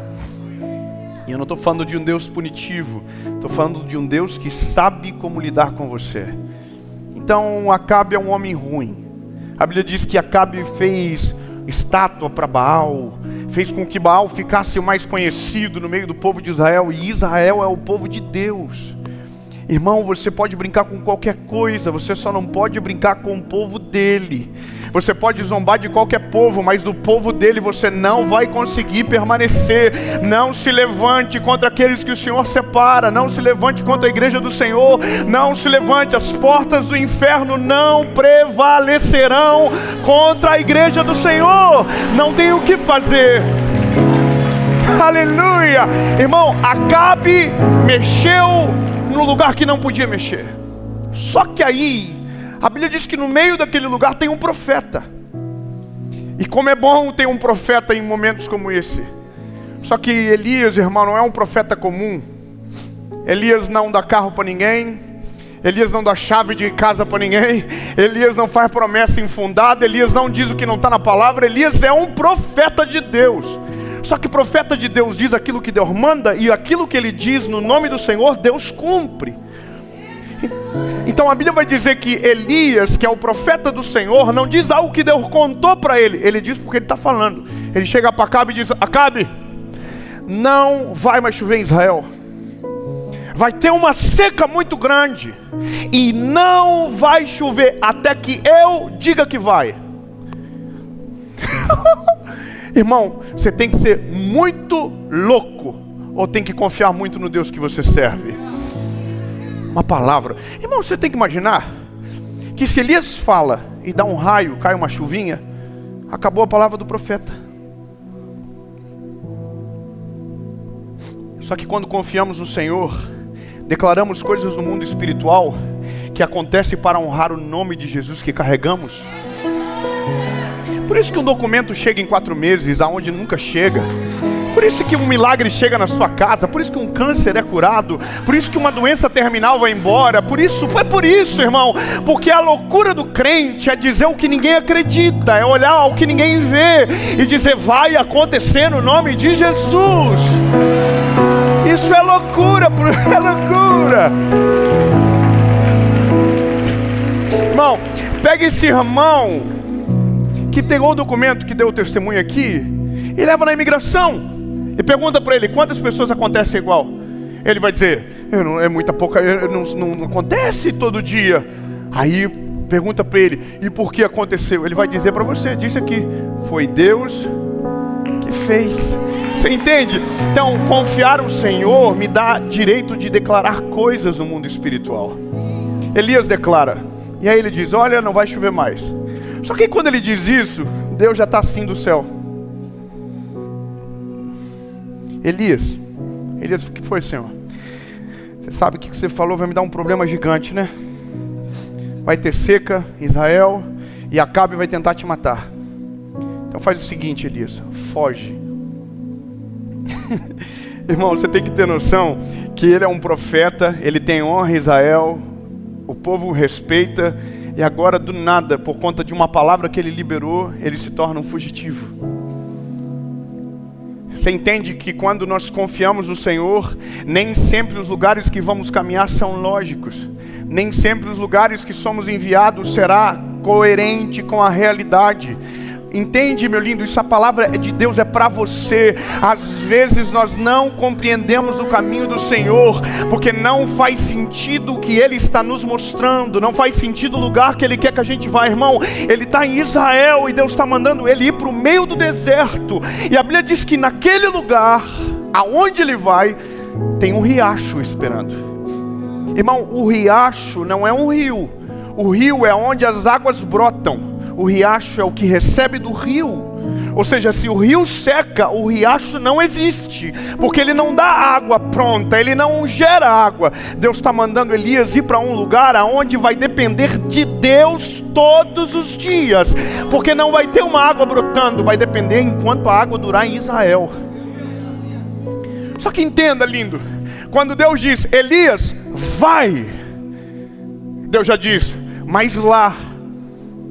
E eu não estou falando de um Deus punitivo, estou falando de um Deus que sabe como lidar com você. Então Acabe é um homem ruim. A Bíblia diz que Acabe fez estátua para Baal, fez com que Baal ficasse mais conhecido no meio do povo de Israel, e Israel é o povo de Deus. Irmão, você pode brincar com qualquer coisa, você só não pode brincar com o povo dele. Você pode zombar de qualquer povo, mas do povo dele você não vai conseguir permanecer. Não se levante contra aqueles que o Senhor separa. Não se levante contra a igreja do Senhor. Não se levante, as portas do inferno não prevalecerão contra a igreja do Senhor. Não tem o que fazer. Aleluia! Irmão, Acabe mexeu no lugar que não podia mexer. Só que aí, a Bíblia diz que no meio daquele lugar tem um profeta. E como é bom ter um profeta em momentos como esse. Só que Elias, irmão, não é um profeta comum. Elias não dá carro para ninguém. Elias não dá chave de casa para ninguém. Elias não faz promessa infundada. Elias não diz o que não está na palavra. Elias é um profeta de Deus. Só que profeta de Deus diz aquilo que Deus manda, e aquilo que ele diz no nome do Senhor, Deus cumpre. Então a Bíblia vai dizer que Elias, que é o profeta do Senhor, não diz algo que Deus contou para ele. Ele diz porque ele está falando. Ele chega para Acabe e diz: Acabe, não vai mais chover em Israel. Vai ter uma seca muito grande. E não vai chover até que eu diga que vai. Irmão, você tem que ser muito louco, ou tem que confiar muito no Deus que você serve? Uma palavra. Irmão, você tem que imaginar que se Elias fala e dá um raio, cai uma chuvinha, acabou a palavra do profeta. Só que quando confiamos no Senhor, declaramos coisas no mundo espiritual que acontecem para honrar o nome de Jesus que carregamos. Por isso que um documento chega em 4 meses, aonde nunca chega. Por isso que um milagre chega na sua casa. Por isso que um câncer é curado. Por isso que uma doença terminal vai embora. Por isso, irmão. Porque a loucura do crente é dizer o que ninguém acredita. É olhar o que ninguém vê e dizer: vai acontecer no nome de Jesus. Isso é loucura, é loucura. Irmão, pega esse irmão que pegou o documento que deu o testemunho aqui e leva na imigração e pergunta para ele: quantas pessoas acontecem igual? Ele vai dizer: é muita pouca, não acontece todo dia. Aí pergunta para ele: e por que aconteceu? Ele vai dizer para você: disse aqui, foi Deus que fez. Você entende? Então, confiar no Senhor me dá direito de declarar coisas no mundo espiritual. Elias declara, e aí ele diz: olha, não vai chover mais. Só que quando ele diz isso, Deus já está assim do céu. Elias, o que foi, Senhor? Você sabe que o que você falou vai me dar um problema gigante, né? Vai ter seca em Israel e Acabe vai tentar te matar. Então faz o seguinte, Elias, foge. Irmão, você tem que ter noção que ele é um profeta, ele tem honra em Israel, o povo o respeita, e agora do nada, por conta de uma palavra que ele liberou, ele se torna um fugitivo. Você entende que quando nós confiamos no Senhor, nem sempre os lugares que vamos caminhar são lógicos, nem sempre os lugares que somos enviados será coerente com a realidade. Entende, meu lindo? Isso, a palavra de Deus é para você. Às vezes nós não compreendemos o caminho do Senhor, porque não faz sentido o que Ele está nos mostrando, não faz sentido o lugar que Ele quer que a gente vá. Irmão, Ele está em Israel e Deus está mandando Ele ir para o meio do deserto. E a Bíblia diz que naquele lugar, aonde Ele vai, tem um riacho esperando. Irmão, o riacho não é um rio. O rio é onde as águas brotam. O riacho é o que recebe do rio. Ou seja, se o rio seca, o riacho não existe, porque ele não dá água pronta, ele não gera água. Deus está mandando Elias ir para um lugar aonde vai depender de Deus todos os dias, porque não vai ter uma água brotando, vai depender enquanto a água durar em Israel. Só que entenda, lindo, quando Deus diz: Elias, vai, Deus já diz: mas lá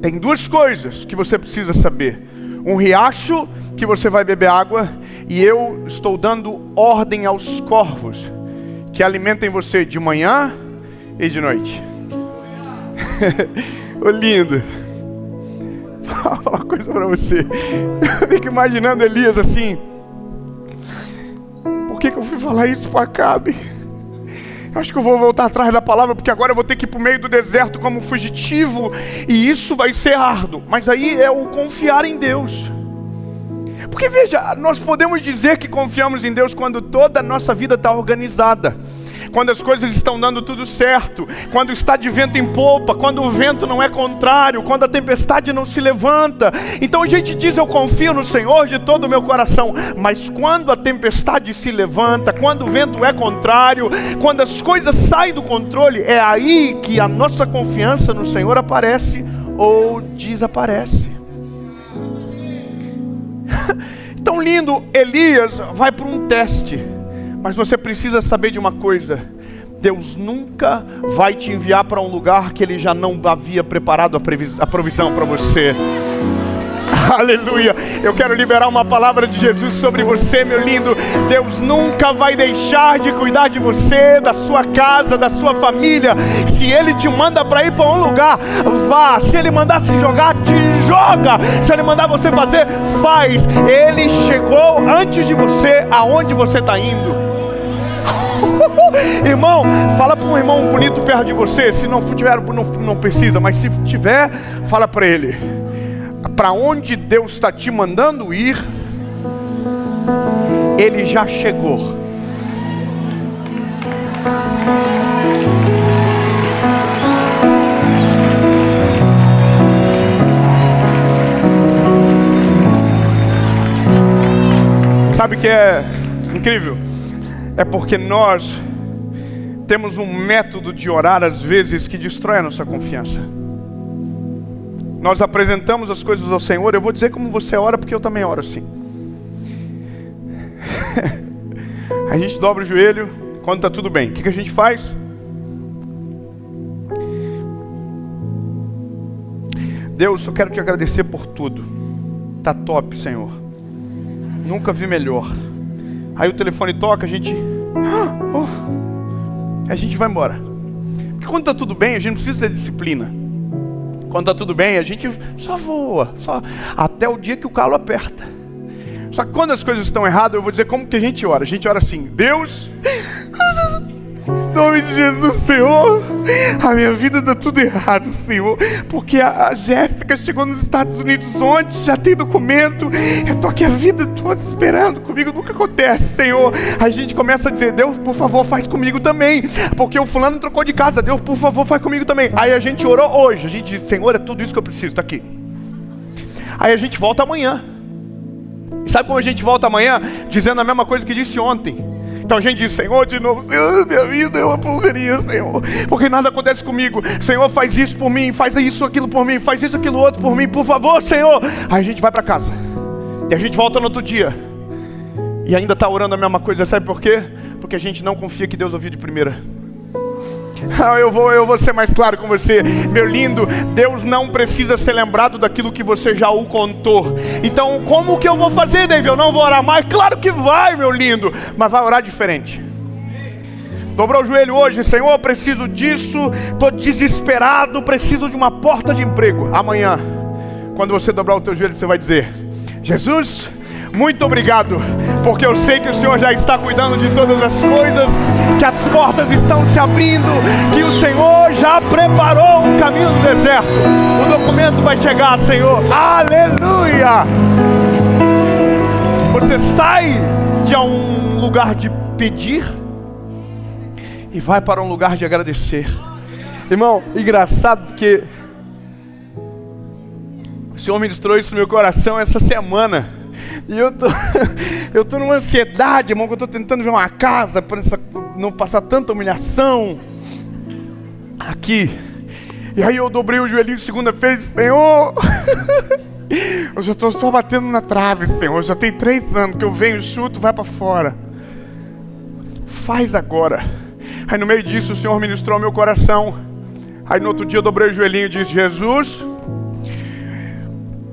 tem 2 coisas que você precisa saber. Um riacho que você vai beber água, e eu estou dando ordem aos corvos que alimentem você de manhã e de noite. Ô lindo, vou falar uma coisa para você. Eu fico imaginando Elias assim: por que eu fui falar isso para Acabe? Acho que eu vou voltar atrás da palavra, porque agora eu vou ter que ir para o meio do deserto como fugitivo, e isso vai ser árduo. Mas aí é o confiar em Deus. Porque veja, nós podemos dizer que confiamos em Deus quando toda a nossa vida está organizada. quando as coisas estão dando tudo certo, quando está de vento em popa, quando o vento não é contrário, quando a tempestade não se levanta. Então a gente diz: eu confio no Senhor de todo o meu coração. Mas quando a tempestade se levanta, quando o vento é contrário, quando as coisas saem do controle, é aí que a nossa confiança no Senhor aparece ou desaparece. Tão lindo, Elias vai para um teste, mas você precisa saber de uma coisa: Deus nunca vai te enviar para um lugar que Ele já não havia preparado a provisão para você. Aleluia. Eu quero liberar uma palavra de Jesus sobre você, meu lindo. Deus nunca vai deixar de cuidar de você, da sua casa, da sua família. Se Ele te manda para ir para um lugar, vá. Se Ele mandar se jogar, te joga. Se Ele mandar você fazer, faz. Ele chegou antes de você aonde você está indo. Irmão, fala para um irmão bonito perto de você. Se não tiver, não precisa, mas se tiver, fala para ele: para onde Deus está te mandando ir, Ele já chegou. Sabe o que é incrível? É porque nós temos um método de orar às vezes que destrói a nossa confiança. Nós apresentamos as coisas ao Senhor. Eu vou dizer como você ora, porque eu também oro assim. A gente dobra o joelho quando está tudo bem. O que a gente faz? Deus, eu quero te agradecer por tudo. Tá top, Senhor. Nunca vi melhor. Aí o telefone toca, a gente vai embora. Porque quando está tudo bem, a gente não precisa ter disciplina. Quando está tudo bem, a gente só voa, até o dia que o calo aperta. Só que quando as coisas estão erradas, eu vou dizer como que a gente ora. A gente ora assim: Deus, em nome de Jesus, Senhor, a minha vida está tudo errado, Senhor, porque a Jéssica chegou nos Estados Unidos ontem, já tem documento, eu estou aqui a vida toda esperando, comigo nunca acontece, Senhor. Aí a gente começa a dizer: Deus, por favor, faz comigo também, porque o fulano trocou de casa, Deus, por favor, faz comigo também. Aí a gente orou hoje, a gente diz: Senhor, é tudo isso que eu preciso, está aqui. Aí a gente volta amanhã. E sabe como a gente volta amanhã? Dizendo a mesma coisa que disse ontem. Então a gente diz: Senhor, de novo, Senhor, minha vida é uma porcaria, Senhor, porque nada acontece comigo. Senhor, faz isso por mim, faz isso, aquilo por mim, faz isso, aquilo outro por mim, por favor, Senhor. Aí a gente vai para casa. E a gente volta no outro dia. E ainda está orando a mesma coisa. Sabe por quê? Porque a gente não confia que Deus ouviu de primeira. Eu vou ser mais claro com você, meu lindo. Deus não precisa ser lembrado daquilo que você já o contou. Então como que eu vou fazer, David? Eu não vou orar mais? Claro que vai, meu lindo, mas vai orar diferente. Dobrou o joelho hoje: Senhor, eu preciso disso, estou desesperado, preciso de uma porta de emprego. Amanhã, quando você dobrar o teu joelho, você vai dizer: Jesus, muito obrigado, porque eu sei que o Senhor já está cuidando de todas as coisas, que as portas estão se abrindo, que o Senhor já preparou um caminho no deserto. O documento vai chegar, Senhor. Aleluia! Você sai de um lugar de pedir e vai para um lugar de agradecer. Irmão, engraçado porque o Senhor ministrou isso no meu coração essa semana. E eu tô numa ansiedade, irmão, que eu tô tentando ver uma casa para não passar tanta humilhação aqui. E aí eu dobrei o joelhinho segunda-feira e disse: Senhor, eu já tô só batendo na trave, Senhor. Já tem 3 anos que eu venho, chuto, vai para fora. Faz agora. Aí no meio disso o Senhor ministrou ao meu coração. Aí no outro dia eu dobrei o joelhinho e disse: Jesus,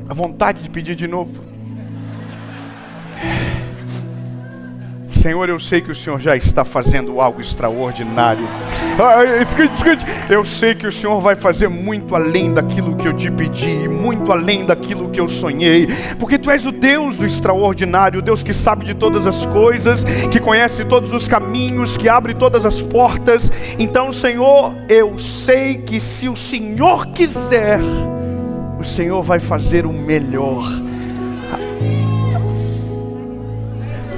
a vontade de pedir de novo. Senhor, eu sei que o Senhor já está fazendo algo extraordinário. Escute. Eu sei que o Senhor vai fazer muito além daquilo que eu te pedi, muito além daquilo que eu sonhei, porque Tu és o Deus do extraordinário, o Deus que sabe de todas as coisas, que conhece todos os caminhos, que abre todas as portas. Então, Senhor, eu sei que se o Senhor quiser, o Senhor vai fazer o melhor.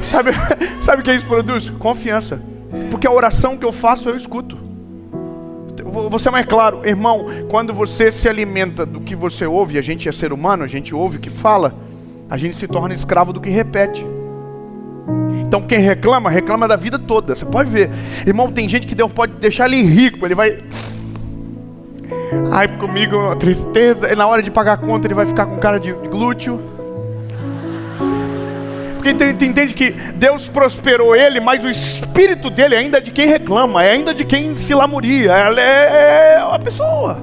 Sabe o que isso produz? Confiança. Porque a oração que eu faço eu escuto. Vou ser mais claro, irmão, quando você se alimenta do que você ouve, a gente é ser humano, a gente ouve o que fala, a gente se torna escravo do que repete. Então quem reclama, reclama da vida toda. Você pode ver, irmão, tem gente que Deus pode deixar ele rico, ele vai... Ai, comigo uma tristeza, e na hora de pagar a conta ele vai ficar com cara de glúteo. Porque tu entende que Deus prosperou ele, mas o espírito dele ainda é de quem reclama, é ainda de quem se lamuria, ela é uma pessoa.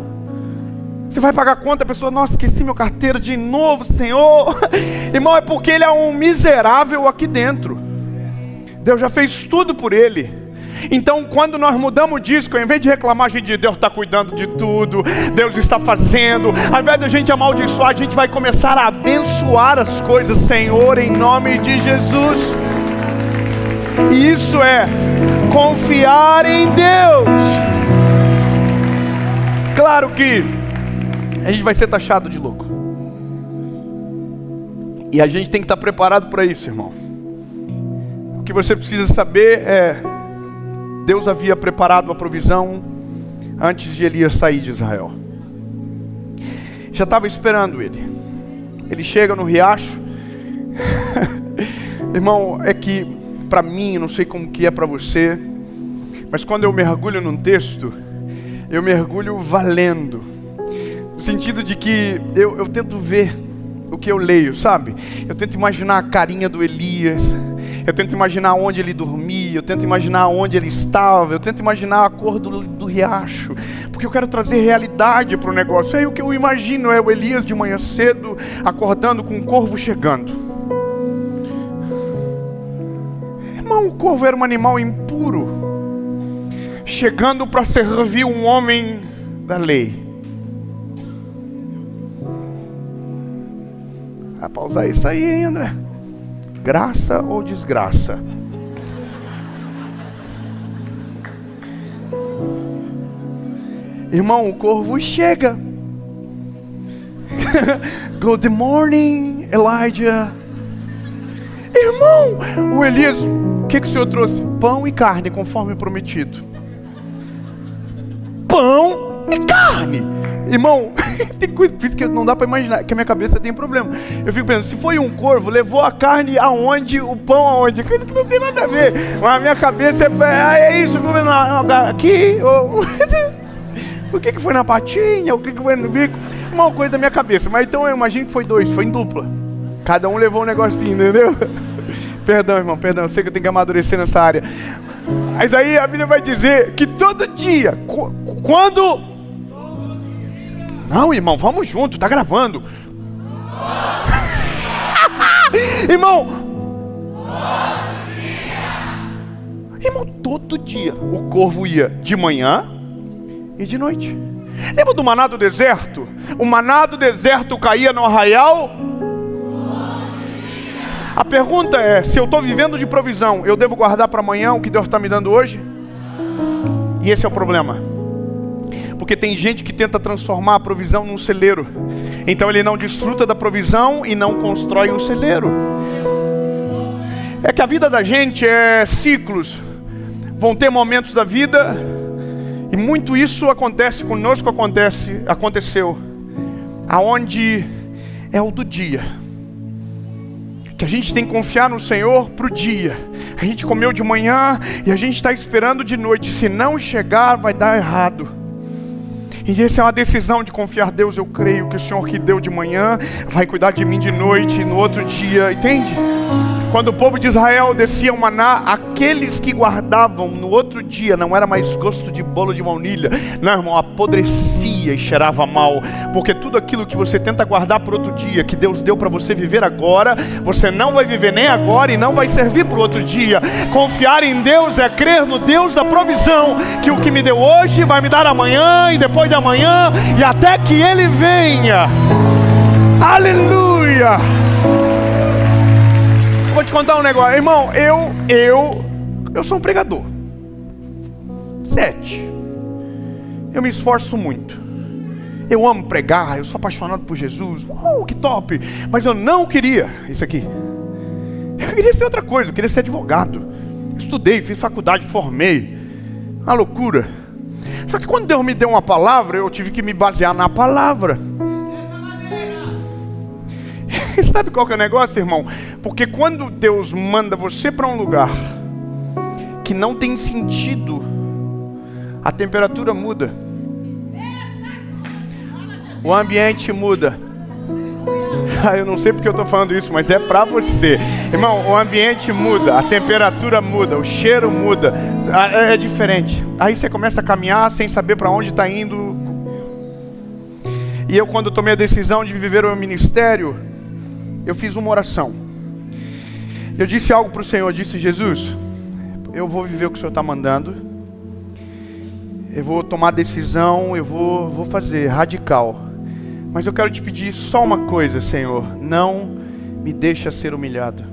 Você vai pagar a conta, a pessoa, nossa, esqueci meu carteira de novo, Senhor. Irmão, é porque ele é um miserável aqui dentro. Deus já fez tudo por ele. Então quando nós mudamos o disco, ao invés de reclamar, a gente diz, Deus está cuidando de tudo, Deus está fazendo. Ao invés de a gente amaldiçoar, a gente vai começar a abençoar as coisas. Senhor, em nome de Jesus. E isso é confiar em Deus. Claro que a gente vai ser taxado de louco, e a gente tem que estar preparado para isso, irmão. O que você precisa saber é: Deus havia preparado a provisão antes de Elias sair de Israel. Já estava esperando ele. Ele chega no riacho. Irmão, é que para mim, não sei como que é para você, mas quando eu mergulho num texto, eu mergulho valendo. No sentido de que eu tento ver o que eu leio, sabe? Eu tento imaginar a carinha do Elias. Eu tento imaginar onde ele dormia, eu tento imaginar onde ele estava, eu tento imaginar a cor do riacho, porque eu quero trazer realidade para o negócio. Aí o que eu imagino é o Elias de manhã cedo, acordando com um corvo chegando. Irmão, o corvo era um animal impuro, chegando para servir um homem da lei. Vai pausar isso aí, hein, André? Graça ou desgraça? Irmão, o corvo chega. Good morning, Elijah. Irmão, o Elias, o que o senhor trouxe? Pão e carne, conforme prometido. Pão e carne. Irmão, tem coisa que não dá para imaginar, que a minha cabeça tem problema. Eu fico pensando, se foi um corvo, levou a carne aonde, o pão aonde? Coisa que não tem nada a ver. Mas a minha cabeça é isso, eu fico vendo aqui, o que foi na patinha, o que foi no bico? Uma coisa da minha cabeça, mas então eu imagino que foi dois, foi em dupla. Cada um levou um negocinho, entendeu? Perdão, irmão, perdão, eu sei que eu tenho que amadurecer nessa área. Mas aí a Bíblia vai dizer que todo dia, quando... Não, irmão, vamos junto, tá gravando. Irmão, todo dia o corvo ia de manhã e de noite. Lembra do maná do deserto? O maná do deserto caía no arraial. A pergunta é, se eu estou vivendo de provisão, eu devo guardar para amanhã o que Deus está me dando hoje? E esse é o problema. Porque tem gente que tenta transformar a provisão num celeiro. Então ele não desfruta da provisão e não constrói um celeiro. É que a vida da gente é ciclos. Vão ter momentos da vida, e muito isso acontece conosco, aconteceu. Aonde é o do dia. Que a gente tem que confiar no Senhor pro dia. A gente comeu de manhã e a gente está esperando de noite. Se não chegar, vai dar errado. E essa é uma decisão de confiar. Deus, eu creio que o Senhor que deu de manhã vai cuidar de mim de noite, no outro dia, entende? Quando o povo de Israel descia o maná, aqueles que guardavam no outro dia, não era mais gosto de bolo de baunilha. Não, irmão, apodrecia e cheirava mal. Porque tudo aquilo que você tenta guardar para outro dia, que Deus deu para você viver agora, você não vai viver nem agora e não vai servir para o outro dia. Confiar em Deus é crer no Deus da provisão, que o que me deu hoje vai me dar amanhã e depois de amanhã e até que Ele venha. Aleluia! Vou te contar um negócio, irmão. Eu sou um pregador. 7. Eu me esforço muito. Eu amo pregar, eu sou apaixonado por Jesus. Que top! Mas eu não queria isso aqui. Eu queria ser outra coisa, eu queria ser advogado. Estudei, fiz faculdade, formei. Uma loucura. Só que quando Deus me deu uma palavra, eu tive que me basear na palavra. E sabe qual que é o negócio, irmão? Porque quando Deus manda você para um lugar que não tem sentido, a temperatura muda, o ambiente muda. Eu não sei porque eu estou falando isso, mas é para você. Irmão, o ambiente muda, a temperatura muda, o cheiro muda, é diferente. Aí você começa a caminhar sem saber para onde está indo. E eu, quando tomei a decisão de viver o meu ministério, eu fiz uma oração. Eu disse algo para o Senhor, eu disse: Jesus, eu vou viver o que o Senhor está mandando. Eu vou tomar decisão, eu vou fazer radical. Mas eu quero te pedir só uma coisa, Senhor. Não me deixa ser humilhado.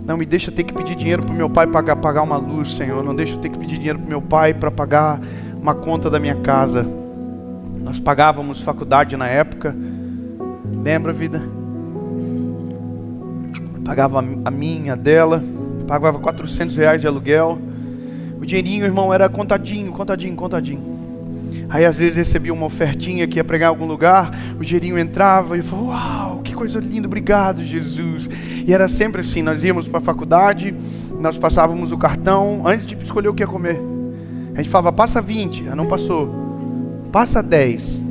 Não me deixa ter que pedir dinheiro para o meu pai pagar uma luz, Senhor. Não deixa eu ter que pedir dinheiro para o meu pai para pagar uma conta da minha casa. Nós pagávamos faculdade na época. Lembra, vida? Pagava a minha, a dela. Pagava R$400 de aluguel. O dinheirinho, irmão, era contadinho. Aí às vezes recebia uma ofertinha que ia pregar em algum lugar, o dinheirinho entrava e eu falava: uau, que coisa linda, obrigado, Jesus. E era sempre assim, nós íamos para a faculdade, nós passávamos o cartão antes de escolher o que ia comer. A gente falava: passa 20, não passou. Passa 10,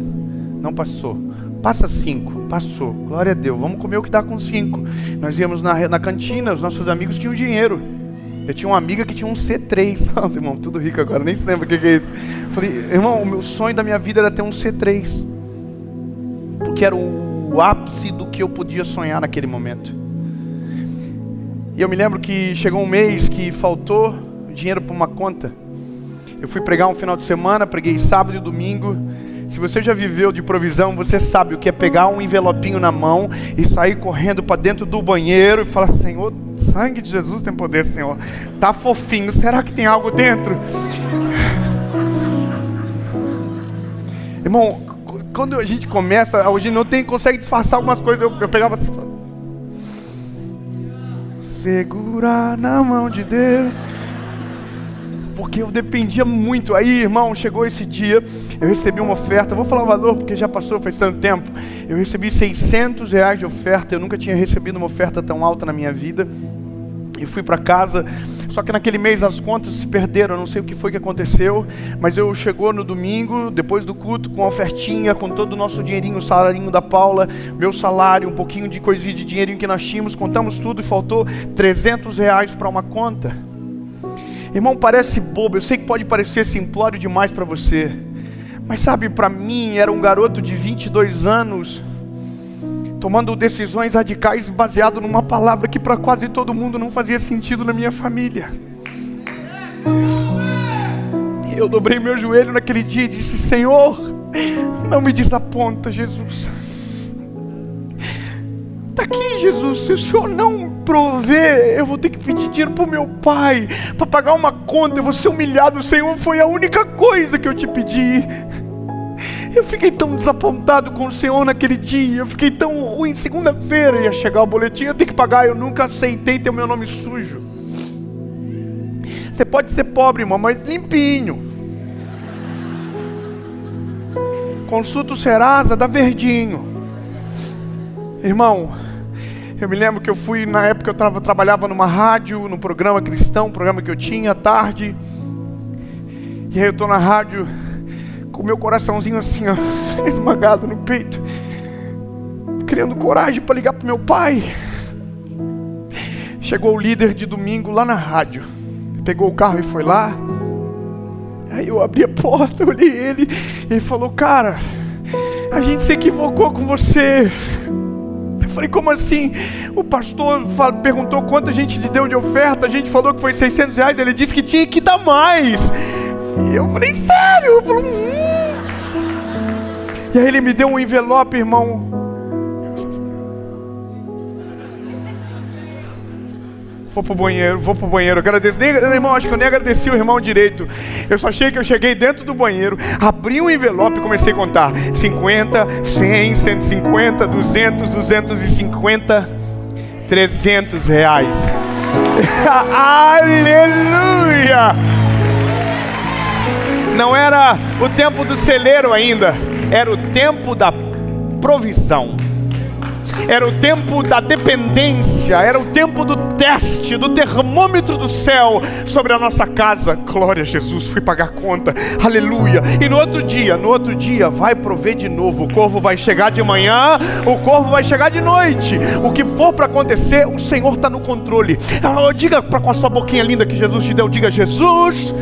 não passou. Passa 5, passou. Glória a Deus, vamos comer o que dá com 5. Nós íamos na cantina, os nossos amigos tinham dinheiro. Eu tinha uma amiga que tinha um C3. Nossa, irmão, tudo rico agora, nem se lembra o que é isso. Eu falei: irmão, o meu sonho da minha vida era ter um C3. Porque era o ápice do que eu podia sonhar naquele momento. E eu me lembro que chegou um mês que faltou dinheiro para uma conta. Eu fui pregar um final de semana, preguei sábado e domingo. Se você já viveu de provisão, você sabe o que é pegar um envelopinho na mão e sair correndo para dentro do banheiro e falar: Senhor, sangue de Jesus tem poder, Senhor. Tá fofinho, será que tem algo dentro? Irmão, quando a gente começa, hoje não consegue disfarçar algumas coisas. Eu pegava assim, segurar na mão de Deus. Porque eu dependia muito. Aí, irmão, chegou esse dia, eu recebi uma oferta. Vou falar o valor porque já passou, faz tanto tempo. Eu recebi R$600 de oferta. Eu nunca tinha recebido uma oferta tão alta na minha vida. Eu fui para casa, só que naquele mês as contas se perderam. Eu não sei o que foi que aconteceu, mas eu chegou no domingo, depois do culto, com a ofertinha, com todo o nosso dinheirinho, o salarinho da Paula, meu salário, um pouquinho de coisinha de dinheirinho que nós tínhamos. Contamos tudo e faltou R$300 para uma conta. Irmão, parece bobo, eu sei que pode parecer simplório demais para você, mas sabe, para mim era um garoto de 22 anos, tomando decisões radicais baseado numa palavra que para quase todo mundo não fazia sentido na minha família. Eu dobrei meu joelho naquele dia e disse: Senhor, não me desaponta, Jesus. Está aqui, Jesus, se o Senhor não prover, eu vou ter que pedir dinheiro para o meu pai, para pagar uma conta, eu vou ser humilhado. O Senhor foi a única coisa que eu te pedi. Eu fiquei tão desapontado com o Senhor naquele dia, eu fiquei tão ruim. Segunda-feira ia chegar o boletim, eu tenho que pagar. Eu nunca aceitei ter o meu nome sujo. Você pode ser pobre, irmão, mas limpinho. Consulta o Serasa, dá verdinho. Irmão, eu me lembro que eu fui, na época eu trabalhava numa rádio, num programa cristão, um programa que eu tinha à tarde. E aí eu estou na rádio, com o meu coraçãozinho assim, ó, esmagado no peito, criando coragem para ligar para meu pai. Chegou o líder de domingo lá na rádio, pegou o carro e foi lá. Aí eu abri a porta, eu olhei ele, ele falou: cara, a gente se equivocou com você. Eu falei: como assim? O pastor perguntou quanto a gente deu de oferta, a gente falou que foi R$600, ele disse que tinha que dar mais. E eu falei: sério? Eu falei, E aí ele me deu um envelope, irmão. Vou pro banheiro, agradeço. Irmão, acho que eu nem agradeci o irmão direito. Eu só achei que eu cheguei dentro do banheiro, abri um envelope e comecei a contar: 50, 100, 150, 200, 250, R$300. Aleluia! Não era o tempo do celeiro ainda, era o tempo da provisão. Era o tempo da dependência, era o tempo do teste, do termômetro do céu sobre a nossa casa. Glória a Jesus, fui pagar a conta, aleluia. E no outro dia vai prover de novo. O corvo vai chegar de manhã, o corvo vai chegar de noite. O que for para acontecer, o Senhor está no controle. Diga com a sua boquinha linda que Jesus te deu, diga: Jesus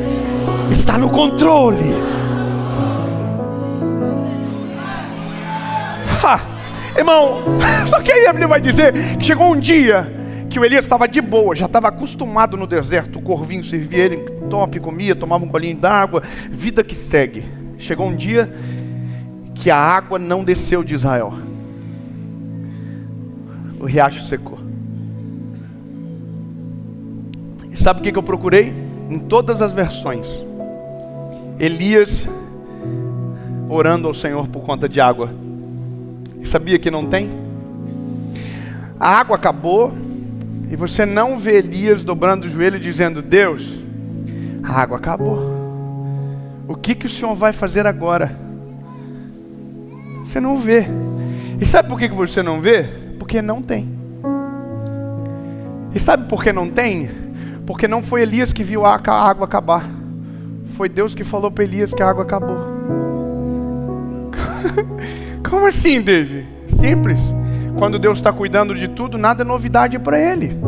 está no controle. Irmão, só que aí a Bíblia vai dizer que chegou um dia que o Elias estava de boa, já estava acostumado no deserto. O corvinho servia ele top, comia, tomava um golinho d'água, vida que segue. Chegou um dia que a água não desceu de Israel, o riacho secou. E sabe o que eu procurei? Em todas as versões, Elias orando ao Senhor por conta de água. Sabia que não tem? A água acabou e você não vê Elias dobrando o joelho dizendo: Deus, a água acabou, o que o Senhor vai fazer agora? Você não vê. E sabe por que você não vê? Porque não tem. E sabe por que não tem? Porque não foi Elias que viu a água acabar, foi Deus que falou para Elias que a água acabou. Como assim, David? Simples. Quando Deus está cuidando de tudo, nada é novidade para Ele.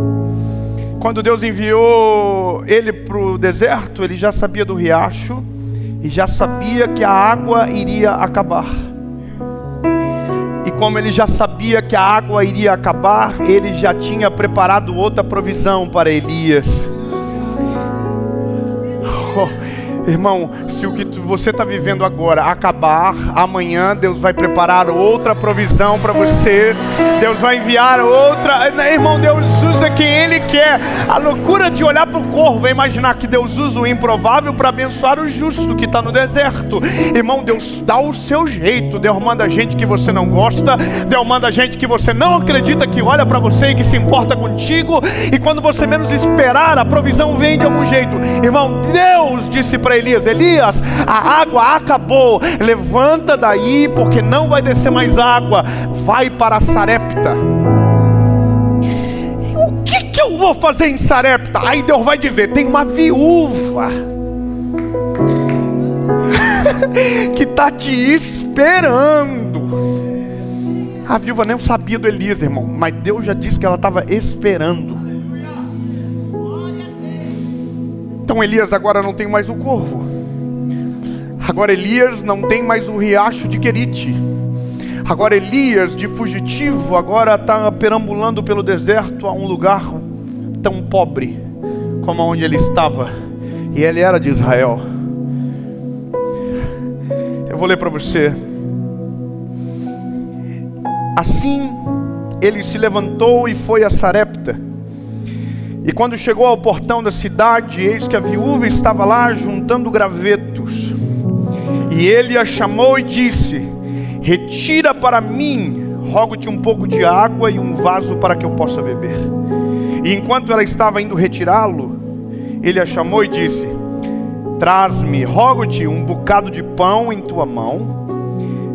Quando Deus enviou ele para o deserto, Ele já sabia do riacho e já sabia que a água iria acabar. E como Ele já sabia que a água iria acabar, Ele já tinha preparado outra provisão para Elias. Irmão, se o que você está vivendo agora acabar, amanhã Deus vai preparar outra provisão para você. Deus vai enviar outra. Irmão, Deus usa quem Ele quer. A loucura de olhar para o corvo é imaginar que Deus usa o improvável para abençoar o justo que está no deserto. Irmão, Deus dá o seu jeito. Deus manda gente que você não gosta, Deus manda gente que você não acredita, que olha para você e que se importa contigo. E quando você menos esperar, a provisão vem de algum jeito. Irmão, Deus disse para Elias: Elias, a água acabou, levanta daí, porque não vai descer mais água, vai para Sarepta. O que eu vou fazer em Sarepta? Aí Deus vai dizer: tem uma viúva que está te esperando. A viúva nem sabia do Elias, irmão, mas Deus já disse que ela estava esperando. Então Elias agora não tem mais o corvo. Agora Elias não tem mais o riacho de Querite. Agora Elias, de fugitivo, agora está perambulando pelo deserto a um lugar tão pobre como onde ele estava. E ele era de Israel. Eu vou ler para você. Assim ele se levantou e foi a Sarepta. E quando chegou ao portão da cidade, eis que a viúva estava lá juntando gravetos. E ele a chamou e disse: retira para mim, rogo-te um pouco de água e um vaso para que eu possa beber. E enquanto ela estava indo retirá-lo, ele a chamou e disse: traz-me, rogo-te, um bocado de pão em tua mão.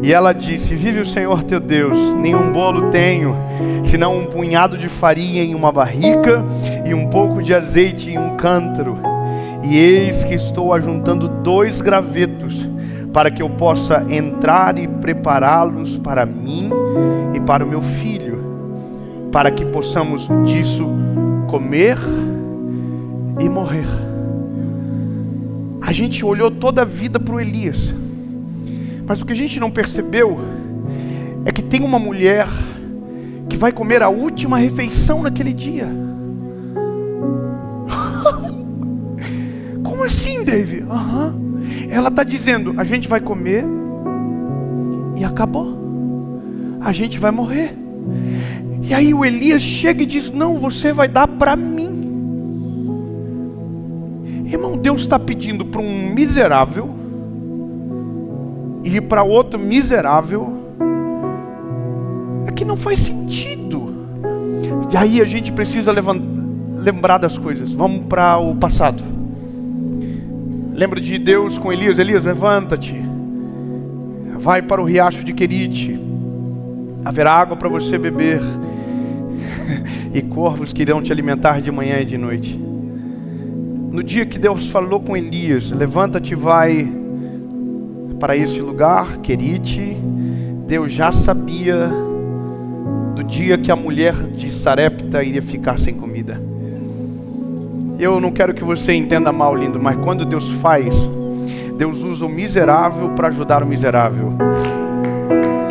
E ela disse: vive o Senhor teu Deus, nenhum bolo tenho, senão um punhado de farinha em uma barrica e um pouco de azeite em um cântaro. E eis que estou ajuntando 2 gravetos, para que eu possa entrar e prepará-los para mim e para o meu filho, para que possamos disso comer e morrer. A gente olhou toda a vida para o Elias, mas o que a gente não percebeu é que tem uma mulher que vai comer a última refeição naquele dia. Como assim, David? Ela está dizendo: a gente vai comer e acabou, a gente vai morrer. E aí o Elias chega e diz: não, você vai dar para mim. Irmão, Deus está pedindo para um miserável e para outro miserável. É que não faz sentido. E aí a gente precisa lembrar das coisas. Vamos para o passado. Lembra de Deus com Elias? Elias, levanta-te. Vai para o riacho de Querite. Haverá água para você beber. E corvos que irão te alimentar de manhã e de noite. No dia que Deus falou com Elias, levanta-te e vai para este lugar, Querite, Deus já sabia do dia que a mulher de Sarepta iria ficar sem comida. Eu não quero que você entenda mal, lindo, mas quando Deus faz, Deus usa o miserável para ajudar o miserável.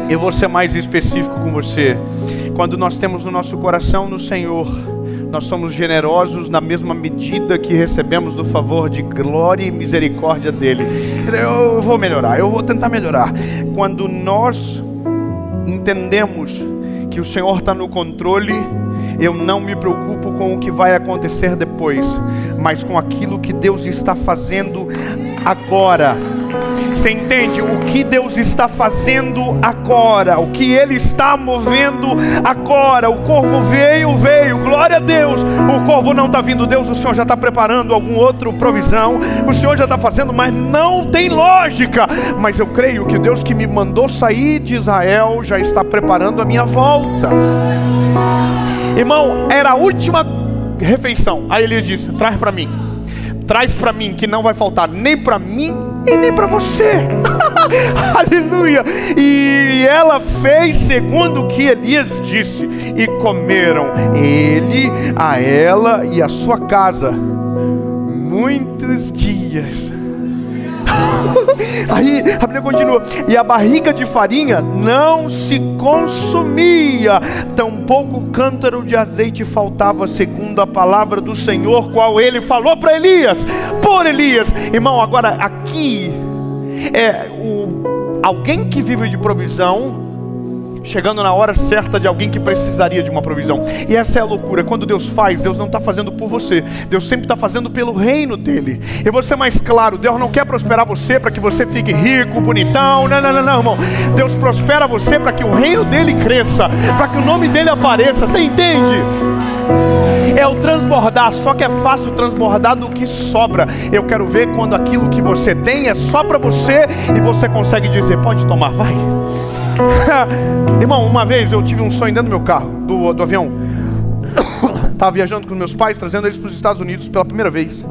Eu vou ser mais específico com você. Quando nós temos o nosso coração no Senhor, nós somos generosos na mesma medida que recebemos do favor de glória e misericórdia dEle. Eu vou melhorar, eu vou tentar melhorar. Quando nós entendemos que o Senhor está no controle, eu não me preocupo com o que vai acontecer depois, mas com aquilo que Deus está fazendo agora. Você entende? O que Deus está fazendo agora, o que Ele está movendo agora. O corvo veio, glória a Deus. O corvo não está vindo, Deus, o Senhor já está preparando alguma outra provisão, o Senhor já está fazendo, mas não tem lógica. Mas eu creio que Deus que me mandou sair de Israel já está preparando a minha volta. Irmão, era a última refeição. Aí ele disse, traz para mim, que não vai faltar nem para mim e nem para você. Aleluia. E ela fez segundo o que Elias disse, e comeram ele, a ela e a sua casa muitos dias. Aí a Bíblia continua, e a barriga de farinha não se consumia, tampouco o cântaro de azeite faltava, segundo a palavra do Senhor, qual Ele falou para Elias, por Elias. Irmão, agora aqui é alguém que vive de provisão chegando na hora certa de alguém que precisaria de uma provisão. E essa é a loucura. Quando Deus faz, Deus não está fazendo por você, Deus sempre está fazendo pelo reino dEle. Eu vou ser mais claro, Deus não quer prosperar você para que você fique rico, bonitão. Não, irmão. Deus prospera você para que o reino dEle cresça, para que o nome dEle apareça. Você entende? É o transbordar, só que é fácil transbordar do que sobra. Eu quero ver quando aquilo que você tem é só para você e você consegue dizer, pode tomar, vai. Irmão, uma vez eu tive um sonho dentro do meu carro, do avião. Estava viajando com meus pais, trazendo eles para os Estados Unidos pela primeira vez.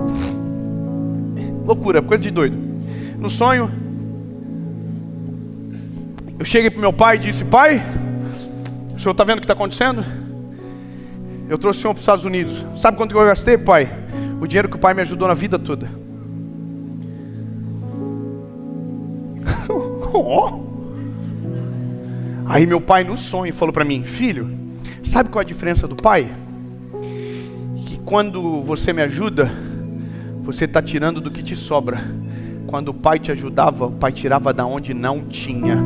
Loucura, coisa de doido. No sonho, eu cheguei para meu pai e disse, pai, o senhor está vendo o que está acontecendo? Eu trouxe o senhor para os Estados Unidos. Sabe quanto que eu gastei, pai? O dinheiro que o pai me ajudou na vida toda. Aí meu pai no sonho falou para mim, filho, sabe qual é a diferença do pai? Que quando você me ajuda, você está tirando do que te sobra. Quando o pai te ajudava, o pai tirava da onde não tinha.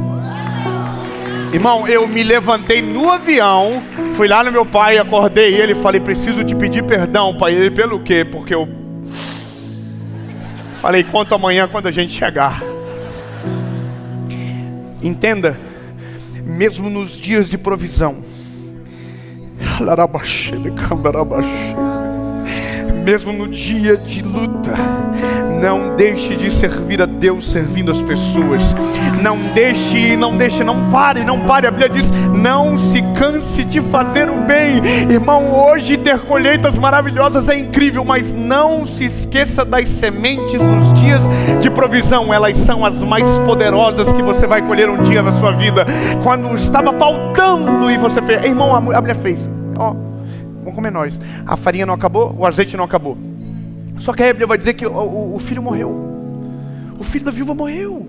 Irmão, eu me levantei no avião, fui lá no meu pai, acordei ele e falei, preciso te pedir perdão, pai. Ele, pelo quê? Porque eu falei, conta amanhã quando a gente chegar. Entenda, mesmo nos dias de provisão, mesmo no dia de luta, não deixe de servir a Deus servindo as pessoas. Não pare. A Bíblia diz, não se canse de fazer o bem. Irmão, hoje ter colheitas maravilhosas é incrível, mas não se esqueça das sementes nos dias de provisão. Elas são as mais poderosas que você vai colher um dia na sua vida. Quando estava faltando e você fez, irmão, a mulher fez, vamos comer nós. A farinha não acabou, o azeite não acabou. Só que a Bíblia vai dizer que o filho morreu. O filho da viúva morreu.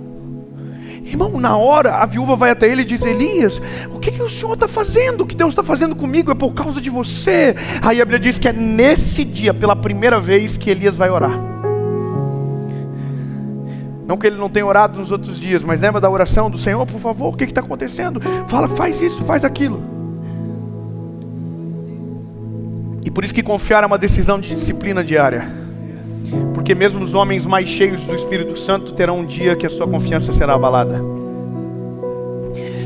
Irmão, na hora a viúva vai até ele e diz, Elias, o que o senhor está fazendo? O que Deus está fazendo comigo é por causa de você. Aí a Bíblia diz que é nesse dia, pela primeira vez, que Elias vai orar. Não que ele não tenha orado nos outros dias, mas lembra da oração do Senhor, por favor, o que está acontecendo? Fala, faz isso, faz aquilo. E por isso que confiar é uma decisão de disciplina diária. Porque mesmo os homens mais cheios do Espírito Santo terão um dia que a sua confiança será abalada.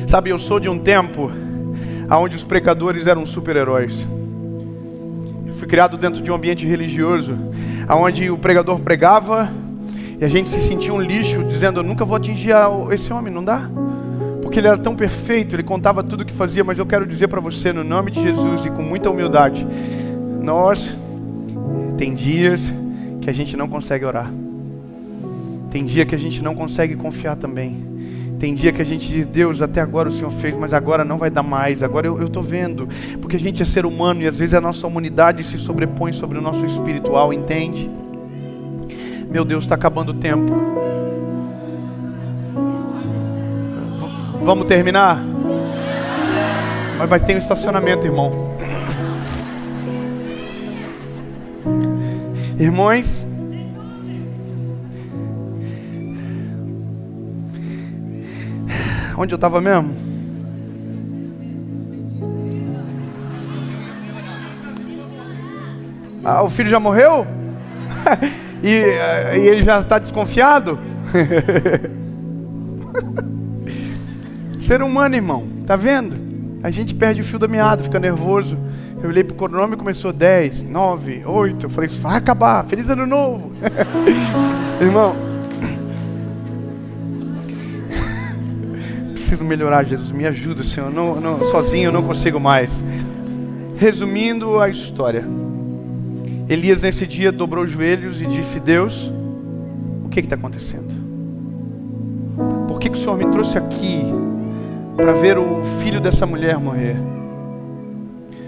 Sabe, eu sou de um tempo onde os pecadores eram super-heróis. fui criado dentro de um ambiente religioso, onde o pregador pregava e a gente se sentia um lixo, dizendo: eu nunca vou atingir esse homem, não dá. Porque ele era tão perfeito, ele contava tudo o que fazia. Mas eu quero dizer para você, no nome de Jesus e com muita humildade, tem dias que a gente não consegue orar. Tem dia que a gente não consegue confiar também. Tem dia que a gente diz: Deus, até agora o Senhor fez, mas agora não vai dar mais. Agora eu estou vendo. Porque a gente é ser humano e às vezes a nossa humanidade se sobrepõe sobre o nosso espiritual, entende? Meu Deus, está acabando o tempo. Vamos terminar? Mas vai ter um estacionamento, irmão. Irmãos, onde eu estava mesmo? O filho já morreu? e ele já está desconfiado? Ser humano, irmão, tá vendo? A gente perde o fio da meada, fica nervoso. Eu olhei pro cronômetro e começou 10, 9, 8. Eu falei: isso vai acabar, feliz ano novo. Irmão, preciso melhorar, Jesus, me ajuda, Senhor. Sozinho eu não consigo mais. Resumindo a história, Elias nesse dia dobrou os joelhos e disse: Deus, o que está acontecendo? Por que o Senhor me trouxe aqui para ver o filho dessa mulher morrer?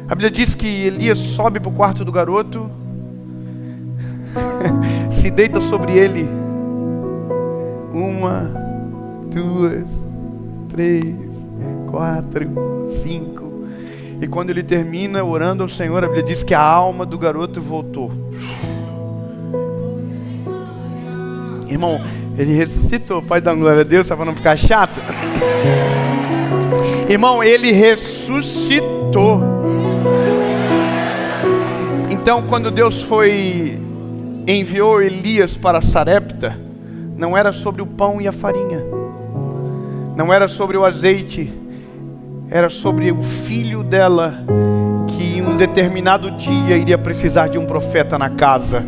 A Bíblia diz que Elias sobe para o quarto do garoto, se deita sobre ele. 1, 2, 3, 4, 5. E quando ele termina orando ao Senhor, a Bíblia diz que a alma do garoto voltou. Irmão, ele ressuscitou. Pode dar glória a Deus, só para não ficar chato. Irmão, ele ressuscitou. Então, quando Deus enviou Elias para Sarepta, não era sobre o pão e a farinha, não era sobre o azeite, era sobre o filho dela, que em um determinado dia iria precisar de um profeta na casa.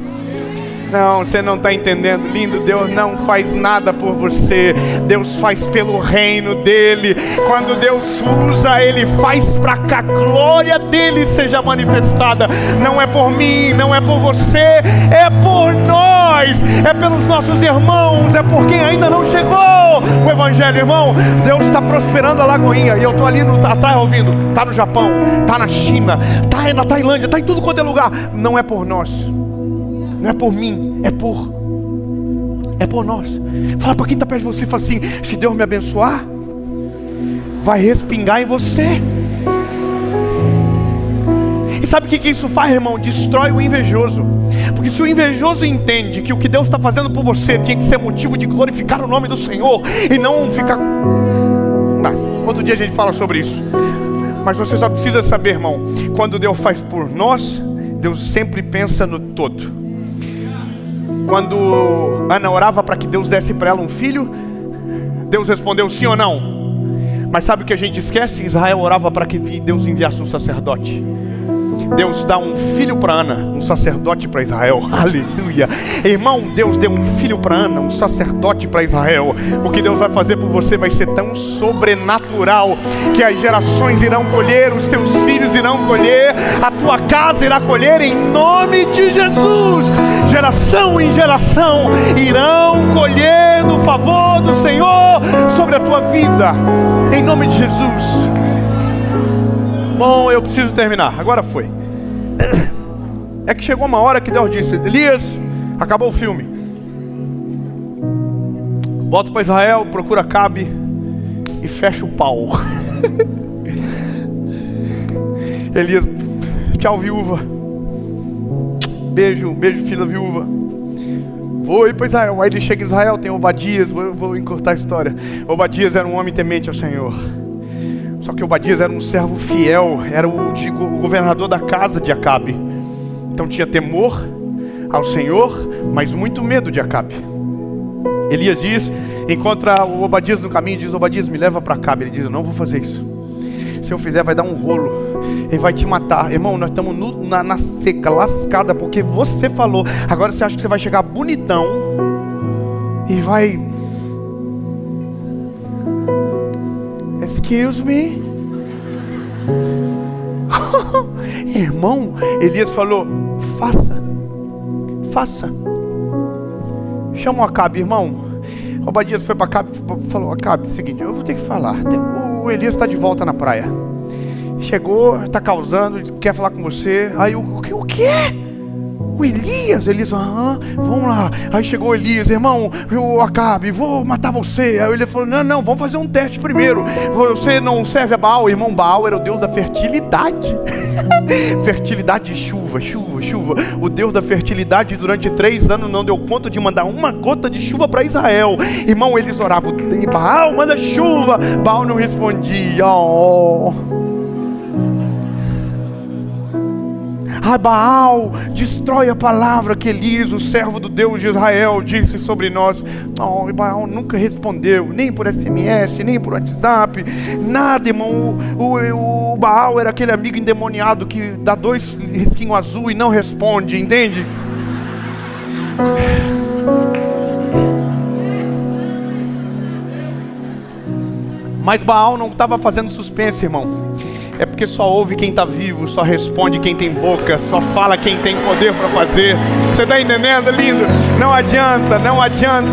Não, você não está entendendo, lindo. Deus não faz nada por você, Deus faz pelo reino dele. Quando Deus usa, ele faz para que a glória dele seja manifestada. Não é por mim, não é por você, é por nós, é pelos nossos irmãos, é por quem ainda não chegou o evangelho. Irmão, Deus está prosperando a Lagoinha, e eu estou ali atrás ouvindo. Está no Japão, está na China, está na Tailândia, está em tudo quanto é lugar. Não é por nós, não é por mim, é por nós. Fala para quem está perto de você, fala assim: se Deus me abençoar, vai respingar em você. E sabe o que isso faz, irmão? Destrói o invejoso. Porque se o invejoso entende que o que Deus está fazendo por você tinha que ser motivo de glorificar o nome do Senhor, e não ficar... outro dia a gente fala sobre isso. Mas você só precisa saber, irmão, quando Deus faz por nós, Deus sempre pensa no todo. Quando Ana orava para que Deus desse para ela um filho, Deus respondeu sim ou não. Mas sabe o que a gente esquece? Israel orava para que Deus enviasse um sacerdote. Deus dá um filho para Ana, um sacerdote para Israel. Aleluia. Irmão, Deus deu um filho para Ana, um sacerdote para Israel. O que Deus vai fazer por você vai ser tão sobrenatural que as gerações irão colher, os teus filhos irão colher, a tua casa irá colher em nome de Jesus. Geração em geração irão colher do favor do Senhor sobre a tua vida, em nome de Jesus. Bom, eu preciso terminar, agora foi. É que chegou uma hora que Deus disse: Elias, acabou o filme, volta para Israel, procura Acabe e fecha o pau. Elias, tchau viúva, beijo filha viúva, vou ir para Israel. Aí ele chega em Israel, tem Obadias, vou encurtar a história. Obadias era um homem temente ao Senhor. Só que Obadias era um servo fiel, era o governador da casa de Acabe. Então tinha temor ao Senhor, mas muito medo de Acabe. Elias encontra o Obadias no caminho e diz: Obadias, me leva para Acabe. Ele diz: eu não vou fazer isso. Se eu fizer, vai dar um rolo. Ele vai te matar. Irmão, nós estamos na seca, lascada, porque você falou. Agora você acha que você vai chegar bonitão e vai... Excuse me? Irmão, Elias falou: faça. Chama o Acabe, irmão. Obadias foi para Acabe e falou: Acabe, seguinte, eu vou ter que falar. O Elias está de volta na praia. Chegou, está causando, quer falar com você. Aí o quê? O Elias? Vamos lá. Aí chegou o Elias: irmão, eu Acabe, vou matar você. Aí ele falou: não, vamos fazer um teste primeiro. Você não serve a Baal? Irmão, Baal era o deus da fertilidade. Fertilidade de chuva. O deus da fertilidade durante 3 anos não deu conta de mandar uma gota de chuva para Israel. Irmão, eles oravam: Baal, manda chuva. Baal não respondia. Baal, destrói a palavra que Elias, o servo do Deus de Israel, disse sobre nós. Não, Baal nunca respondeu, nem por SMS, nem por WhatsApp, nada, irmão. O Baal era aquele amigo endemoniado que dá 2 risquinhos azul e não responde, entende? Mas Baal não estava fazendo suspense, irmão. É porque só ouve quem está vivo, só responde quem tem boca, só fala quem tem poder para fazer. Você está entendendo, lindo? Não adianta.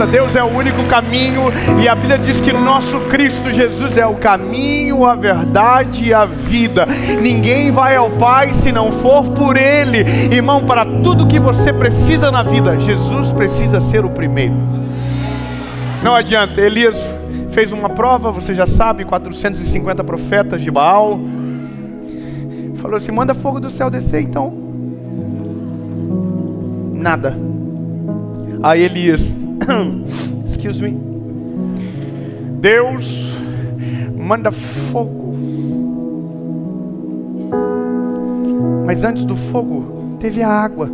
Deus é o único caminho. E a Bíblia diz que nosso Cristo Jesus é o caminho, a verdade e a vida. Ninguém vai ao Pai se não for por Ele. Irmão, para tudo que você precisa na vida, Jesus precisa ser o primeiro. Não adianta. Elias fez uma prova, você já sabe, 450 profetas de Baal. Falou assim: manda fogo do céu descer então. Nada. Aí Elias, excuse me, Deus manda fogo. Mas antes do fogo teve a água.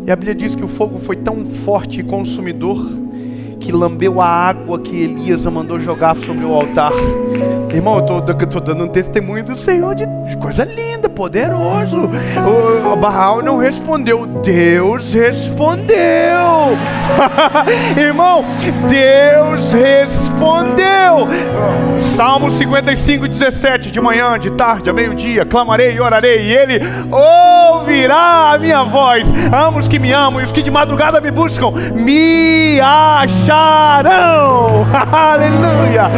E a Bíblia diz que o fogo foi tão forte e consumidor que lambeu a água que Elias mandou jogar sobre o altar. Irmão, eu tô dando um testemunho do Senhor, de coisa linda, poderoso. O Baal não respondeu, Deus respondeu. Irmão, Deus respondeu. Salmo 55:17, de manhã, de tarde, a meio-dia, clamarei e orarei, e Ele ouvirá a minha voz. Amo os que me amam, e os que de madrugada me buscam me acharão. Aleluia.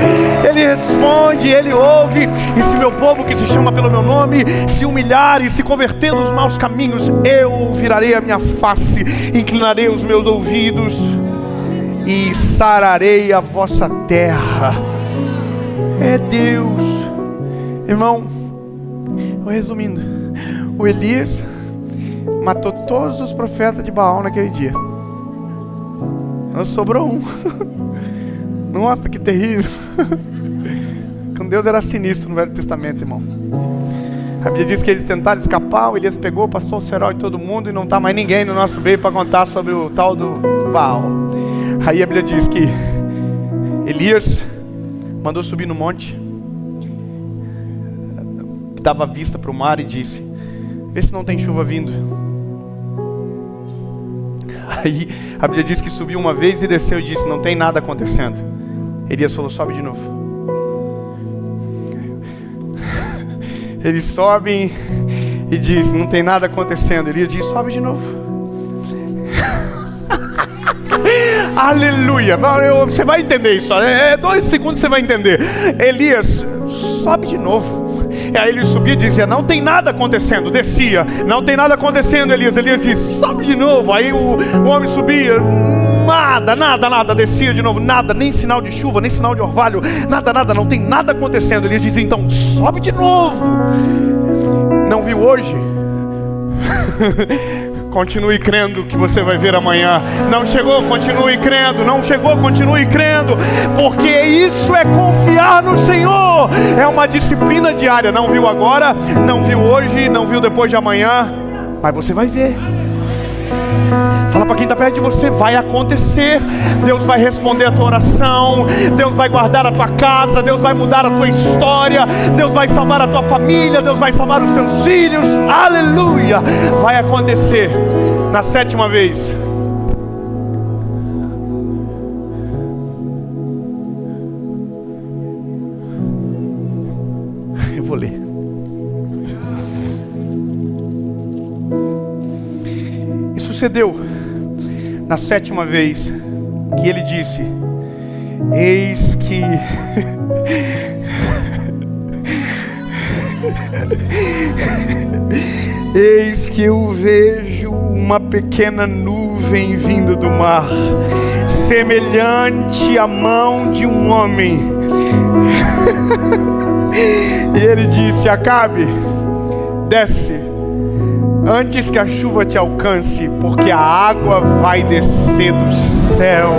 Ele responde, Ele ouve. E se meu povo, que se chama pelo meu nome, se humilhar e se converter dos maus caminhos, eu virarei a minha face, inclinarei os meus ouvidos e sararei a vossa terra. É Deus. Irmão, resumindo, o Elias matou todos os profetas de Baal naquele dia. Não sobrou um. Nossa, que terrível. Com Deus era sinistro no Velho Testamento, irmão. A Bíblia diz que eles tentaram escapar, o Elias pegou, passou o cerol em todo mundo, e não está mais ninguém no nosso meio para contar sobre o tal do Baal. Aí a Bíblia diz que Elias mandou subir no monte, que dava vista para o mar, e disse: vê se não tem chuva vindo. Aí a Bíblia diz que subiu uma vez e desceu e disse: não tem nada acontecendo. Elias falou: sobe de novo. Eles sobem e diz: não tem nada acontecendo. Elias diz: sobe de novo. Aleluia. Você vai entender isso. 2 segundos você vai entender. Elias sobe de novo. E aí ele subia e dizia: não tem nada acontecendo. Descia: não tem nada acontecendo. Elias diz: sobe de novo. Aí o homem subia: nada. Descia de novo: nada, nem sinal de chuva, nem sinal de orvalho, nada, não tem nada acontecendo. Elias diz: então sobe de novo. Não viu hoje? Continue crendo que você vai ver amanhã. Não chegou, continue crendo. Não chegou, continue crendo. Porque isso é confiar no Senhor. É uma disciplina diária. Não viu agora, não viu hoje, não viu depois de amanhã, mas você vai ver. Fala para quem está perto de você, vai acontecer. Deus vai responder a tua oração, Deus vai guardar a tua casa, Deus vai mudar a tua história, Deus vai salvar a tua família, Deus vai salvar os teus filhos. Aleluia! Vai acontecer. Na 7ª vez. Eu vou ler. E sucedeu na 7ª vez que ele disse: eis que eis que eu vejo uma pequena nuvem vindo do mar, semelhante à mão de um homem. E ele disse: Acabe, desce, antes que a chuva te alcance, porque a água vai descer do céu.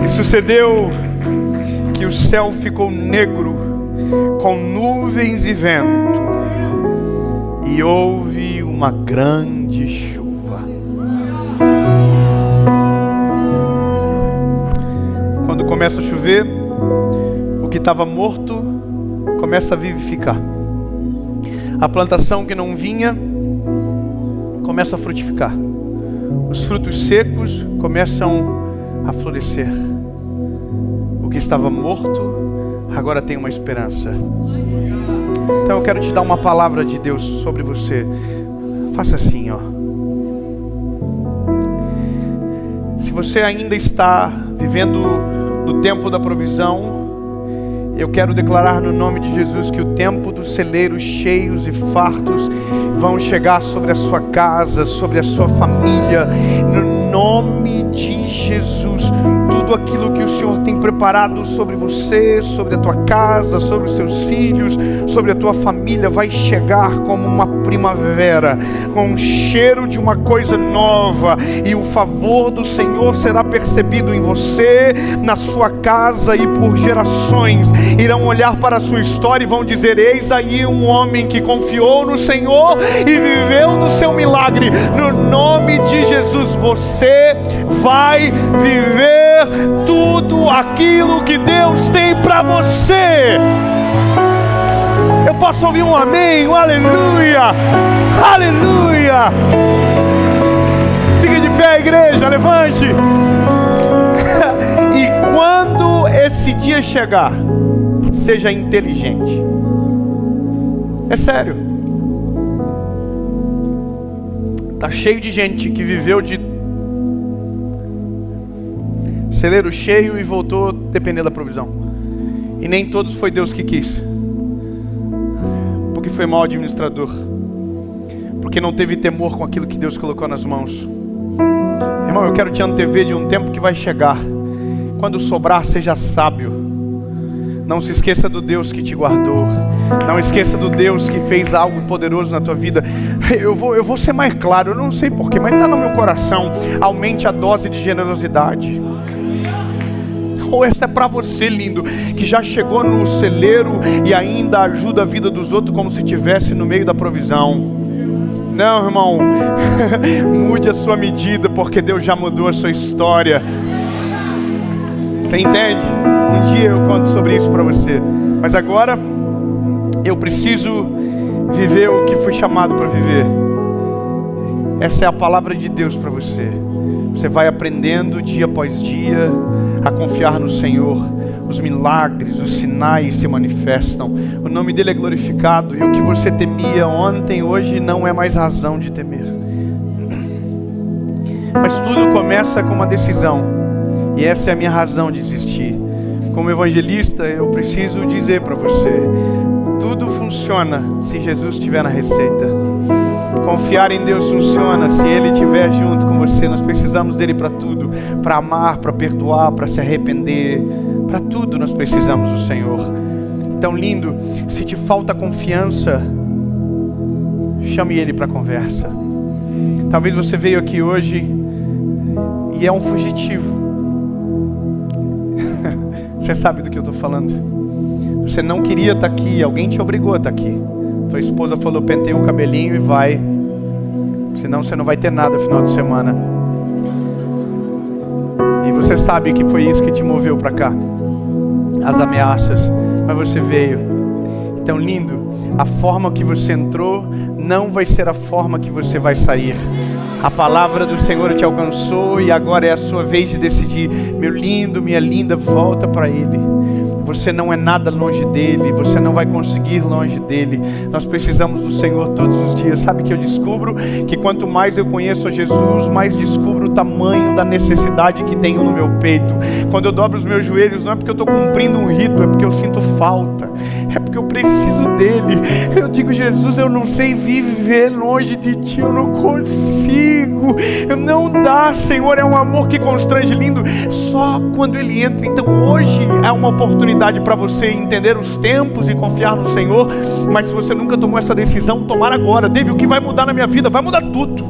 E sucedeu que o céu ficou negro, com nuvens e vento, e houve uma grande chuva. Quando começa a chover, o que estava morto começa a vivificar. A plantação que não vinha começa a frutificar. Os frutos secos começam a florescer. O que estava morto agora tem uma esperança. Então eu quero te dar uma palavra de Deus sobre você. Faça assim, ó. Se você ainda está vivendo no tempo da provisão, eu quero declarar no nome de Jesus que o tempo dos celeiros cheios e fartos vão chegar sobre a sua casa, sobre a sua família, no nome de Jesus. Tudo aquilo que o Senhor tem preparado sobre você, sobre a tua casa, sobre os teus filhos, sobre a tua família, vai chegar como uma primavera, com um cheiro de uma coisa nova, e o favor do Senhor será percebido em você, na sua casa, e por gerações irão olhar para a sua história e vão dizer: eis aí um homem que confiou no Senhor e viveu do seu milagre. No nome de Jesus, você vai viver tudo aquilo que Deus tem para você. Eu posso ouvir um amém, um aleluia, aleluia. Fique de pé, igreja, levante. E quando esse dia chegar, seja inteligente. É sério. Tá cheio de gente que viveu de celeiro cheio e voltou dependendo da provisão. E nem todos foi Deus que quis. Porque foi mau administrador. Porque não teve temor com aquilo que Deus colocou nas mãos. Irmão, eu quero te antever de um tempo que vai chegar. Quando sobrar, seja sábio. Não se esqueça do Deus que te guardou. Não esqueça do Deus que fez algo poderoso na tua vida. Eu vou ser mais claro, eu não sei porquê, mas está no meu coração. Aumente a dose de generosidade. Ou essa é para você, lindo, que já chegou no celeiro e ainda ajuda a vida dos outros como se estivesse no meio da provisão. Não, irmão, mude a sua medida, porque Deus já mudou a sua história. Você entende? Um dia eu conto sobre isso para você. Mas agora, eu preciso viver o que fui chamado para viver. Essa é a palavra de Deus para você. Você vai aprendendo dia após dia a confiar no Senhor. Os milagres, os sinais se manifestam. O nome dele é glorificado. E o que você temia ontem, hoje não é mais razão de temer. Mas tudo começa com uma decisão. E essa é a minha razão de existir. Como evangelista, eu preciso dizer para você: tudo funciona se Jesus estiver na receita. Confiar em Deus funciona se Ele estiver junto com você. Nós precisamos dele para tudo. Para amar, para perdoar, para se arrepender. Para tudo nós precisamos do Senhor. Então, lindo, se te falta confiança, chame Ele para conversa. Talvez você veio aqui hoje e é um fugitivo. Você sabe do que eu estou falando. Você não queria estar aqui, alguém te obrigou a estar aqui. Tua esposa falou, penteia o cabelinho e vai. Senão você não vai ter nada no final de semana. E você sabe que foi isso que te moveu para cá. As ameaças. Mas você veio. Então lindo. A forma que você entrou não vai ser a forma que você vai sair. A palavra do Senhor te alcançou e agora é a sua vez de decidir. Meu lindo, minha linda, volta para Ele. Você não é nada longe dEle, você não vai conseguir longe dEle. Nós precisamos do Senhor todos os dias. Sabe que eu descubro que quanto mais eu conheço a Jesus, mais descubro o tamanho da necessidade que tenho no meu peito. Quando eu dobro os meus joelhos, não é porque eu estou cumprindo um rito, é porque eu sinto falta. É porque eu preciso dEle. Eu digo, Jesus, eu não sei viver longe de Ti, eu não consigo. Não dá, Senhor, é um amor que constrange, lindo. Só quando Ele entra. Então hoje é uma oportunidade para você entender os tempos e confiar no Senhor. Mas se você nunca tomou essa decisão, tomar agora. David, o que vai mudar na minha vida? Vai mudar tudo.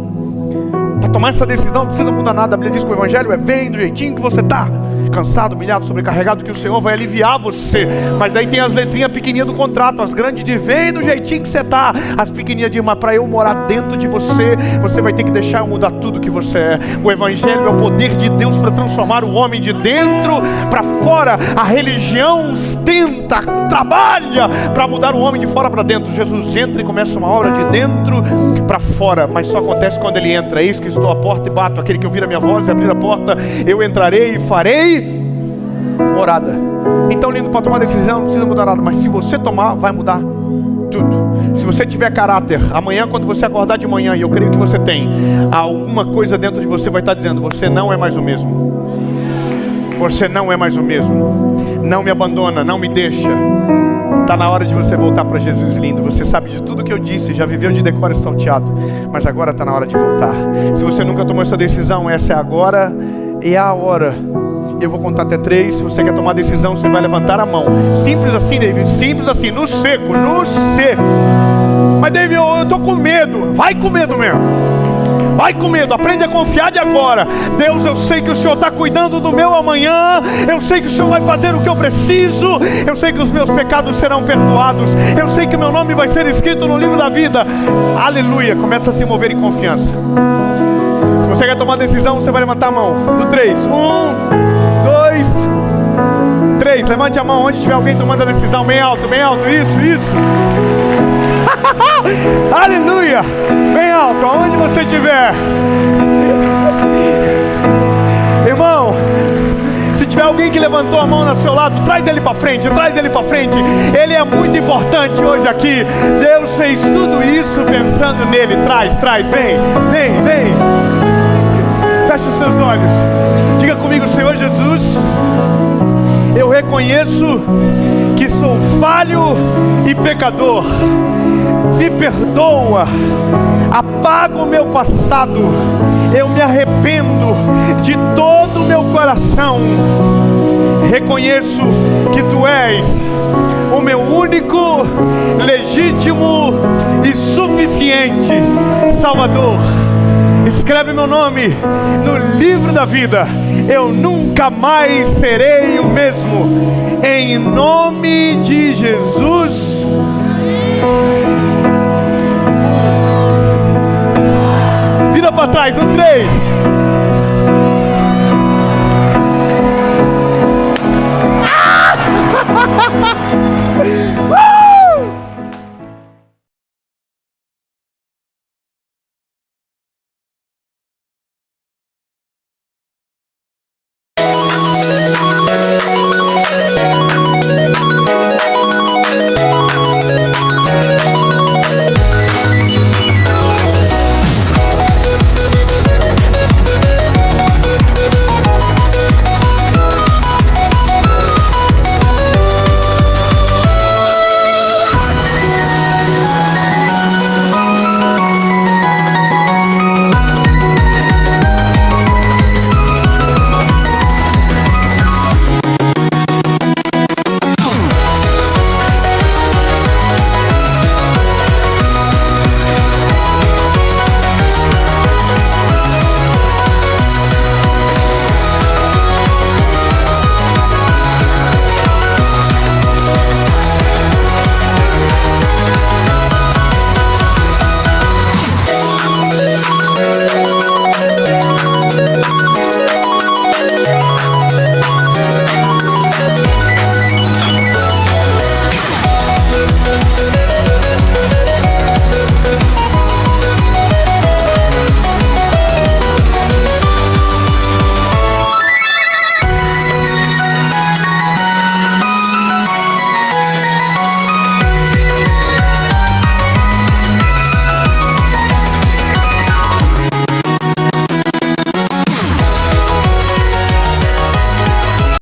Para tomar essa decisão não precisa mudar nada. A Bíblia diz que o Evangelho é vem do jeitinho que você está, cansado, humilhado, sobrecarregado, que o Senhor vai aliviar você. Mas daí tem as letrinhas pequenininhas do contrato, as grandes de vem do jeitinho que você está, as pequenininhas de mas para eu morar dentro de você, você vai ter que deixar eu mudar tudo que você é. O Evangelho é o poder de Deus para transformar o homem de dentro para fora. A religião tenta, trabalha para mudar o homem de fora para dentro. Jesus entra e começa uma obra de dentro para fora, mas só acontece quando Ele entra. Eis que estou à porta e bato. Aquele que ouvir a minha voz e abrir a porta, eu entrarei e farei morada. Então lindo, para tomar decisão não precisa mudar nada, mas se você tomar, vai mudar tudo. Se você tiver caráter, amanhã quando você acordar de manhã, e eu creio que você tem, alguma coisa dentro de você vai estar dizendo, você não é mais o mesmo. Você não é mais o mesmo. Não me abandona, não me deixa. Está na hora de você voltar para Jesus, lindo. Você sabe de tudo que eu disse, já viveu de decoro e salteado, mas agora está na hora de voltar. Se você nunca tomou essa decisão, essa é agora e é a hora. Eu vou contar até 3. Se você quer tomar a decisão, você vai levantar a mão. Simples assim, David. Simples assim, no seco, no seco. Mas David, eu estou com medo. Vai com medo mesmo. Vai com medo, aprende a confiar de agora. Deus, eu sei que o Senhor está cuidando do meu amanhã. Eu sei que o Senhor vai fazer o que eu preciso. Eu sei que os meus pecados serão perdoados. Eu sei que meu nome vai ser escrito no livro da vida. Aleluia, começa a se mover em confiança. Se você quer tomar decisão, você vai levantar a mão. No 3, 1, 2, 3, levante a mão onde tiver alguém tomando a decisão. Bem alto, isso. Aleluia, bem alto, aonde você estiver. Irmão, se tiver alguém que levantou a mão no seu lado, traz ele para frente. Ele é muito importante hoje aqui. Deus fez tudo isso pensando nele. Traz, vem. Feche os seus olhos. Diga comigo, Senhor Jesus, eu reconheço que sou falho e pecador. Me perdoa, apaga o meu passado. Eu me arrependo de todo o meu coração. Reconheço que Tu és o meu único, legítimo e suficiente Salvador. Escreve meu nome no livro da vida. Eu nunca mais serei o mesmo. Em nome de Jesus. Vira para trás, 3.